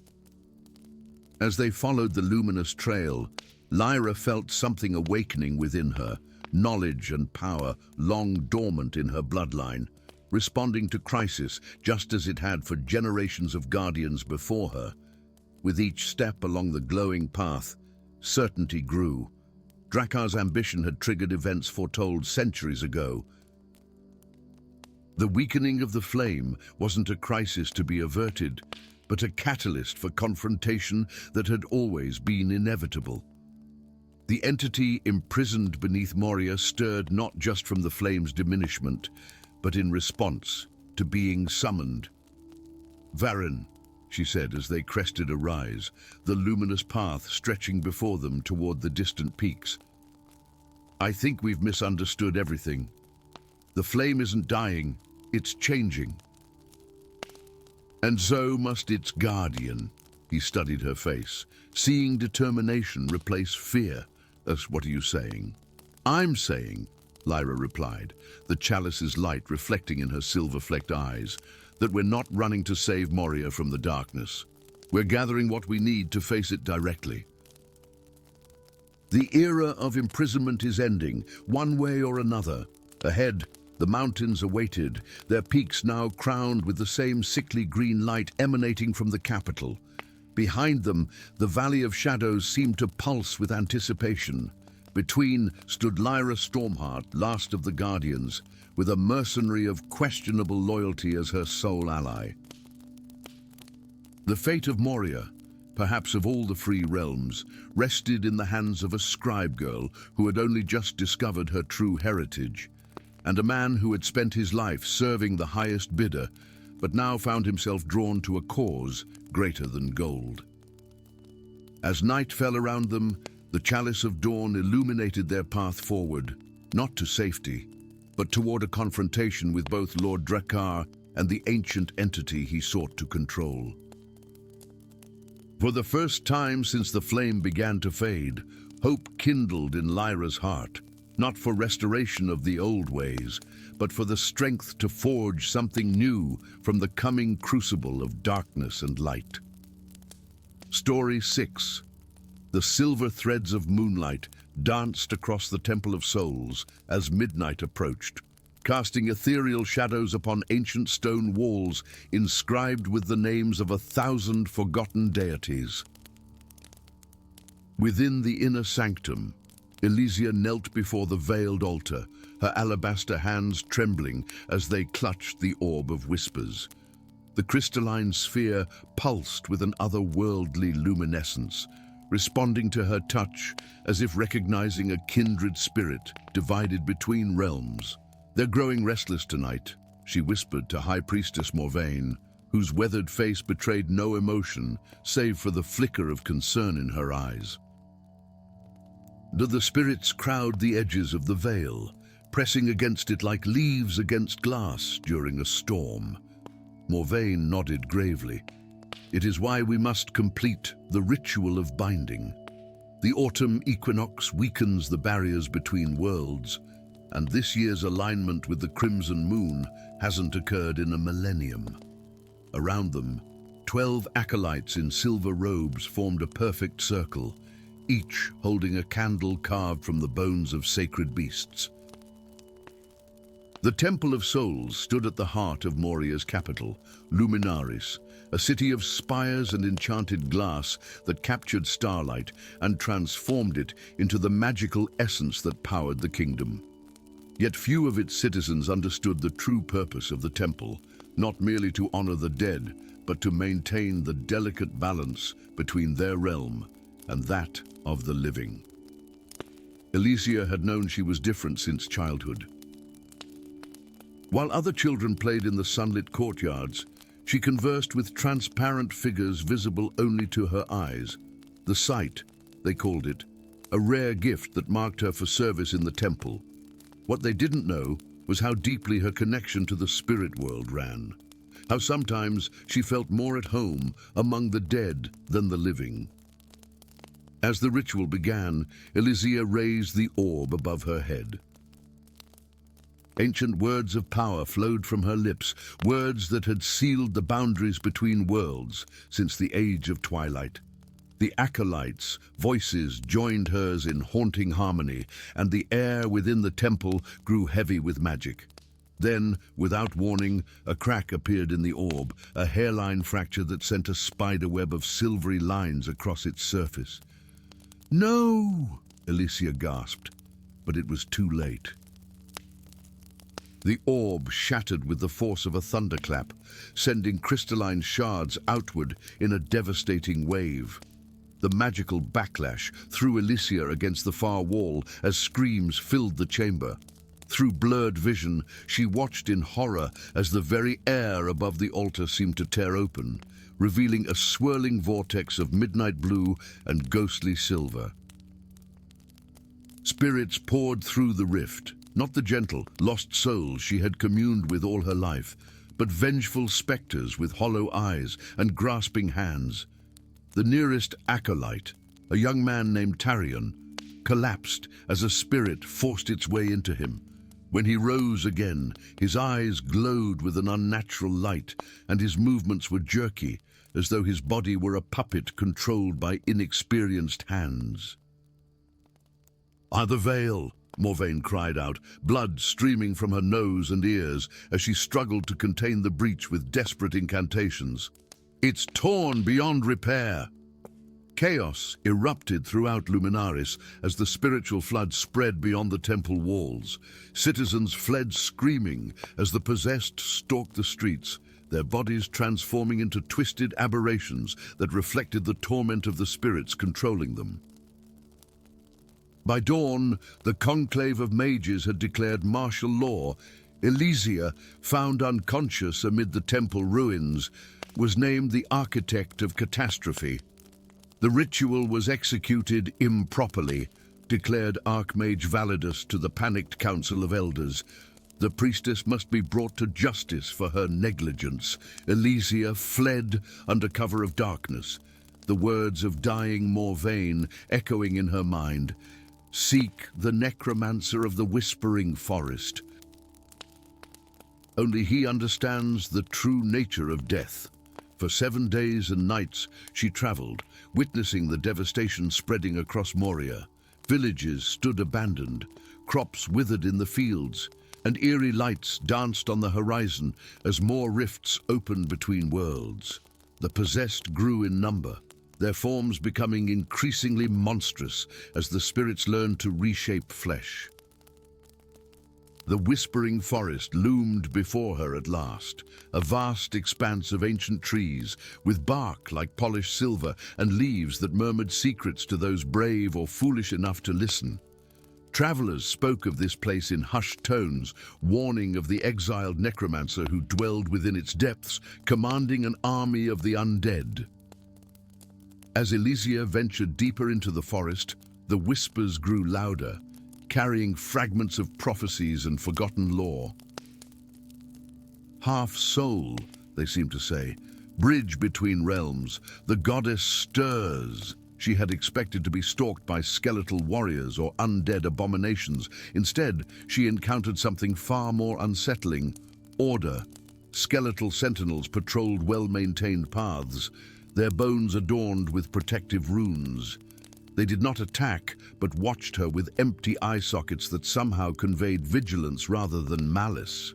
As they followed the luminous trail, Lyra felt something awakening within her, knowledge and power long dormant in her bloodline, responding to crisis just as it had for generations of Guardians before her. With each step along the glowing path, certainty grew. Drakkar's ambition had triggered events foretold centuries ago. The weakening of the flame wasn't a crisis to be averted, but a catalyst for confrontation that had always been inevitable. The entity imprisoned beneath Moria stirred not just from the flame's diminishment, but in response to being summoned. "Varen," she said as they crested a rise, the luminous path stretching before them toward the distant peaks. "I think we've misunderstood everything. The flame isn't dying, it's changing. And so must its guardian." He studied her face, seeing determination replace fear. "What are you saying?" "I'm saying," Lyra replied, the chalice's light reflecting in her silver-flecked eyes, "that we're not running to save Moria from the darkness. We're gathering what we need to face it directly. The era of imprisonment is ending, one way or another. Ahead, the mountains awaited, their peaks now crowned with the same sickly green light emanating from the capital. Behind them, the Valley of Shadows seemed to pulse with anticipation. Between stood Lyra Stormheart, last of the Guardians, with a mercenary of questionable loyalty as her sole ally. The fate of Moria, perhaps of all the free realms, rested in the hands of a scribe girl who had only just discovered her true heritage, and a man who had spent his life serving the highest bidder, but now found himself drawn to a cause greater than gold. As night fell around them, the chalice of dawn illuminated their path forward, not to safety, but toward a confrontation with both Lord Drakkar and the ancient entity he sought to control. For the first time since the flame began to fade, hope kindled in Lyra's heart, not for restoration of the old ways, but for the strength to forge something new from the coming crucible of darkness and light. Story 6. The silver threads of moonlight danced across the Temple of Souls as midnight approached, casting ethereal shadows upon ancient stone walls inscribed with the names of 1,000 forgotten deities. Within the inner sanctum, Elysia knelt before the veiled altar, her alabaster hands trembling as they clutched the orb of whispers. The crystalline sphere pulsed with an otherworldly luminescence, responding to her touch as if recognizing a kindred spirit divided between realms. "They're growing restless tonight," she whispered to High Priestess Morvain, whose weathered face betrayed no emotion save for the flicker of concern in her eyes. "Do the spirits crowd the edges of the veil?" pressing against it like leaves against glass during a storm. Morvain nodded gravely. It is why we must complete the ritual of binding. The autumn equinox weakens the barriers between worlds, and this year's alignment with the crimson moon hasn't occurred in a millennium. Around them, 12 acolytes in silver robes formed a perfect circle, each holding a candle carved from the bones of sacred beasts. The Temple of Souls stood at the heart of Moria's capital, Luminaris, a city of spires and enchanted glass that captured starlight and transformed it into the magical essence that powered the kingdom. Yet few of its citizens understood the true purpose of the temple, not merely to honor the dead, but to maintain the delicate balance between their realm and that of the living. Elysia had known she was different since childhood. While other children played in the sunlit courtyards, she conversed with transparent figures visible only to her eyes. The sight, they called it, a rare gift that marked her for service in the temple. What they didn't know was how deeply her connection to the spirit world ran. How sometimes she felt more at home among the dead than the living. As the ritual began, Elysia raised the orb above her head. Ancient words of power flowed from her lips, words that had sealed the boundaries between worlds since the age of twilight. The acolytes' voices joined hers in haunting harmony, and the air within the temple grew heavy with magic. Then, without warning, a crack appeared in the orb, a hairline fracture that sent a spiderweb of silvery lines across its surface. "No!" Elysia gasped, but it was too late. The orb shattered with the force of a thunderclap, sending crystalline shards outward in a devastating wave. The magical backlash threw Elysia against the far wall as screams filled the chamber. Through blurred vision, she watched in horror as the very air above the altar seemed to tear open, revealing a swirling vortex of midnight blue and ghostly silver. Spirits poured through the rift. Not the gentle, lost souls she had communed with all her life, but vengeful specters with hollow eyes and grasping hands. The nearest acolyte, a young man named Tarion, collapsed as a spirit forced its way into him. When he rose again, his eyes glowed with an unnatural light, and his movements were jerky, as though his body were a puppet controlled by inexperienced hands. "Ah, the veil!" Morvain cried out, blood streaming from her nose and ears as she struggled to contain the breach with desperate incantations. "It's torn beyond repair!" Chaos erupted throughout Luminaris as the spiritual flood spread beyond the temple walls. Citizens fled screaming as the possessed stalked the streets, their bodies transforming into twisted aberrations that reflected the torment of the spirits controlling them. By dawn, the conclave of mages had declared martial law. Elysia, found unconscious amid the temple ruins, was named the architect of catastrophe. The ritual was executed improperly, declared Archmage Validus to the panicked council of elders. The priestess must be brought to justice for her negligence. Elysia fled under cover of darkness, the words of dying Morvain echoing in her mind. "Seek the necromancer of the whispering forest. Only he understands the true nature of death." For 7 days and nights she traveled, witnessing the devastation spreading across Moria. Villages stood abandoned, crops withered in the fields, and eerie lights danced on the horizon as more rifts opened between worlds. The possessed grew in number, their forms becoming increasingly monstrous as the spirits learned to reshape flesh. The whispering forest loomed before her at last, a vast expanse of ancient trees, with bark like polished silver and leaves that murmured secrets to those brave or foolish enough to listen. Travelers spoke of this place in hushed tones, warning of the exiled necromancer who dwelled within its depths, commanding an army of the undead. As Elysia ventured deeper into the forest, the whispers grew louder. carrying fragments of prophecies and forgotten lore. Half soul, they seem to say, bridge between realms. The goddess stirs. She had expected to be stalked by skeletal warriors or undead abominations. Instead, she encountered something far more unsettling: order. Skeletal sentinels patrolled well-maintained paths, their bones adorned with protective runes. They did not attack, but watched her with empty eye sockets that somehow conveyed vigilance rather than malice.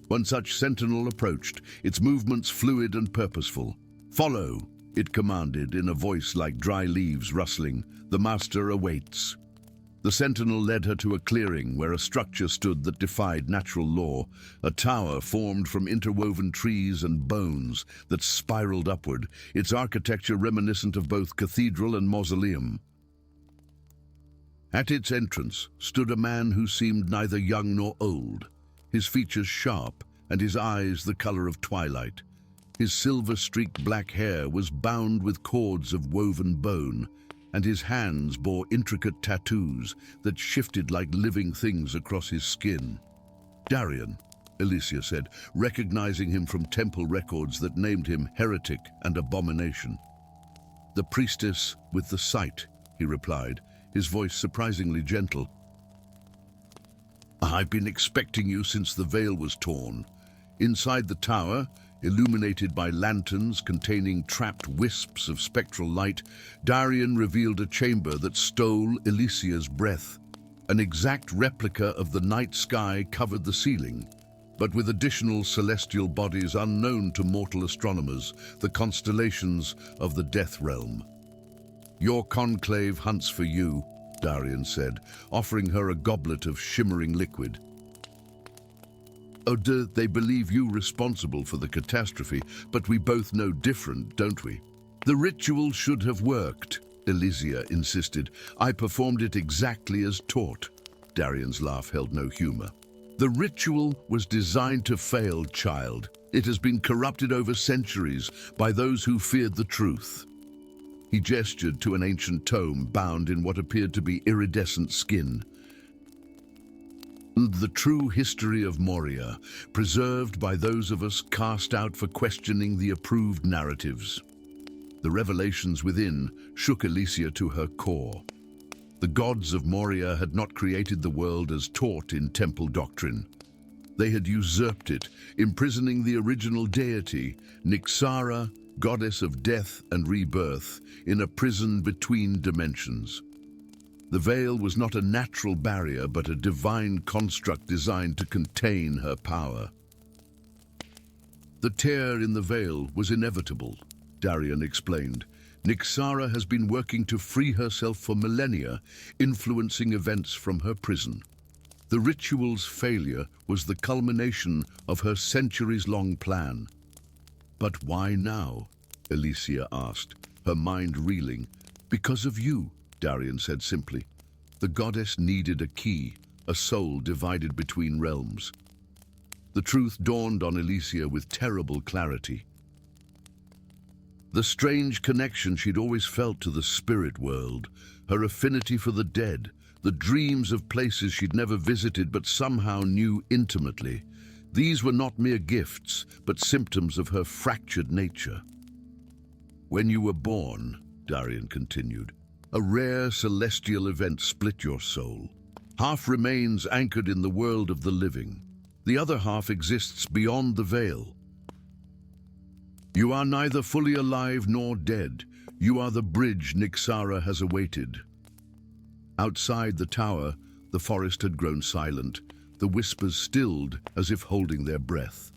One such sentinel approached, its movements fluid and purposeful. "Follow," it commanded in a voice like dry leaves rustling. "The master awaits." The sentinel led her to a clearing where a structure stood that defied natural law, a tower formed from interwoven trees and bones that spiraled upward, its architecture reminiscent of both cathedral and mausoleum. At its entrance stood a man who seemed neither young nor old, his features sharp and his eyes the color of twilight. His silver-streaked black hair was bound with cords of woven bone, and his hands bore intricate tattoos that shifted like living things across his skin. "Darian," Alicia said, recognizing him from temple records that named him heretic and abomination. "The priestess with the sight," he replied, his voice surprisingly gentle. "I've been expecting you since the veil was torn." Inside the tower, illuminated by lanterns containing trapped wisps of spectral light, Darian revealed a chamber that stole Alicia's breath. An exact replica of the night sky covered the ceiling, but with additional celestial bodies unknown to mortal astronomers, the constellations of the Death Realm. "Your conclave hunts for you," Darian said, offering her a goblet of shimmering liquid. "Oh, do they believe you responsible for the catastrophe, but we both know different, don't we?" "The ritual should have worked," Alicia insisted. "I performed it exactly as taught." Darian's laugh held no humor. "The ritual was designed to fail, child. It has been corrupted over centuries by those who feared the truth." He gestured to an ancient tome bound in what appeared to be iridescent skin. "The true history of Moria, preserved by those of us cast out for questioning the approved narratives." The revelations within shook Alicia to her core. The gods of Moria had not created the world as taught in temple doctrine. They had usurped it, imprisoning the original deity, Nyxara, goddess of death and rebirth, in a prison between dimensions. The veil was not a natural barrier, but a divine construct designed to contain her power. "The tear in the veil was inevitable," Darian explained. "Nyxara has been working to free herself for millennia, influencing events from her prison. The ritual's failure was the culmination of her centuries-long plan." "But why now?" Alicia asked, her mind reeling. "Because of you," Darian said simply. "The goddess needed a key, a soul divided between realms." The truth dawned on Alicia with terrible clarity. The strange connection she'd always felt to the spirit world, her affinity for the dead, the dreams of places she'd never visited but somehow knew intimately. These were not mere gifts, but symptoms of her fractured nature. "When you were born," Darian continued, "a rare celestial event split your soul. Half remains anchored in the world of the living. The other half exists beyond the veil. You are neither fully alive nor dead. You are the bridge Nyxara has awaited." Outside the tower, the forest had grown silent, the whispers stilled as if holding their breath.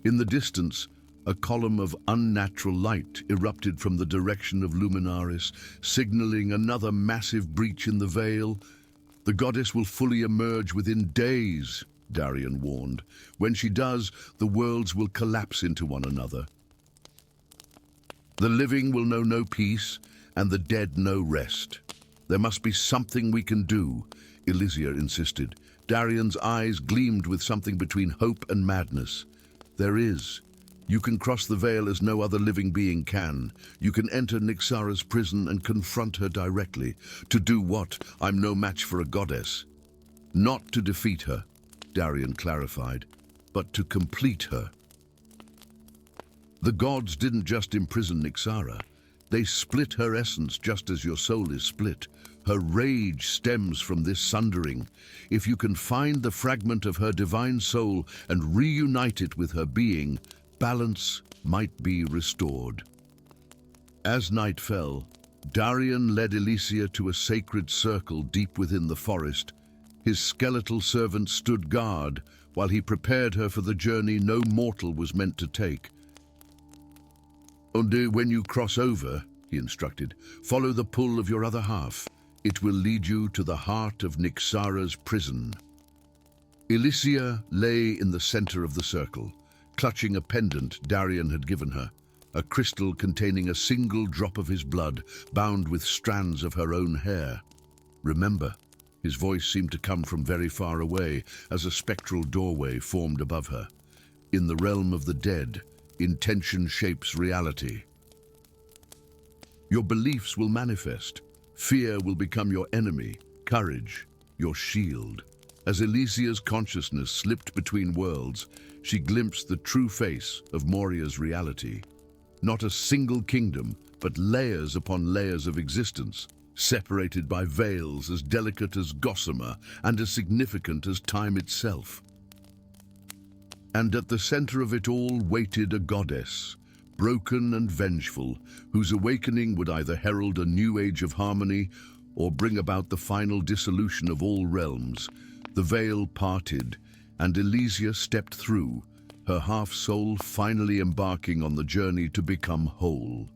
In the distance, a column of unnatural light erupted from the direction of Luminaris, signaling another massive breach in the veil. "The goddess will fully emerge within days," Darian warned. "When she does, the worlds will collapse into one another. The living will know no peace, and the dead no rest. There must be something we can do," Alicia insisted. Darian's eyes gleamed with something between hope and madness. "There is. You can cross the veil as no other living being can. You can enter Nyxara's prison and confront her directly. To do what? I'm no match for a goddess. Not to defeat her, Darian clarified, but to complete her. The gods didn't just imprison Nyxara. They split her essence just as your soul is split. Her rage stems from this sundering. If you can find the fragment of her divine soul and reunite it with her being, balance might be restored. As night fell, Darian led Elysia to a sacred circle deep within the forest. His skeletal servant stood guard while he prepared her for the journey no mortal was meant to take. "And when you cross over," he instructed, "follow the pull of your other half. It will lead you to the heart of Nyxara's prison." Elysia lay in the center of the circle, clutching a pendant Darian had given her, a crystal containing a single drop of his blood, bound with strands of her own hair. "Remember," his voice seemed to come from very far away as a spectral doorway formed above her. "In the realm of the dead, intention shapes reality. Your beliefs will manifest. Fear will become your enemy, courage, your shield." As Elysia's consciousness slipped between worlds, she glimpsed the true face of Moria's reality. Not a single kingdom, but layers upon layers of existence, separated by veils as delicate as gossamer and as significant as time itself. And at the center of it all waited a goddess, broken and vengeful, whose awakening would either herald a new age of harmony or bring about the final dissolution of all realms. The veil parted, and Elysia stepped through, her half-soul finally embarking on the journey to become whole.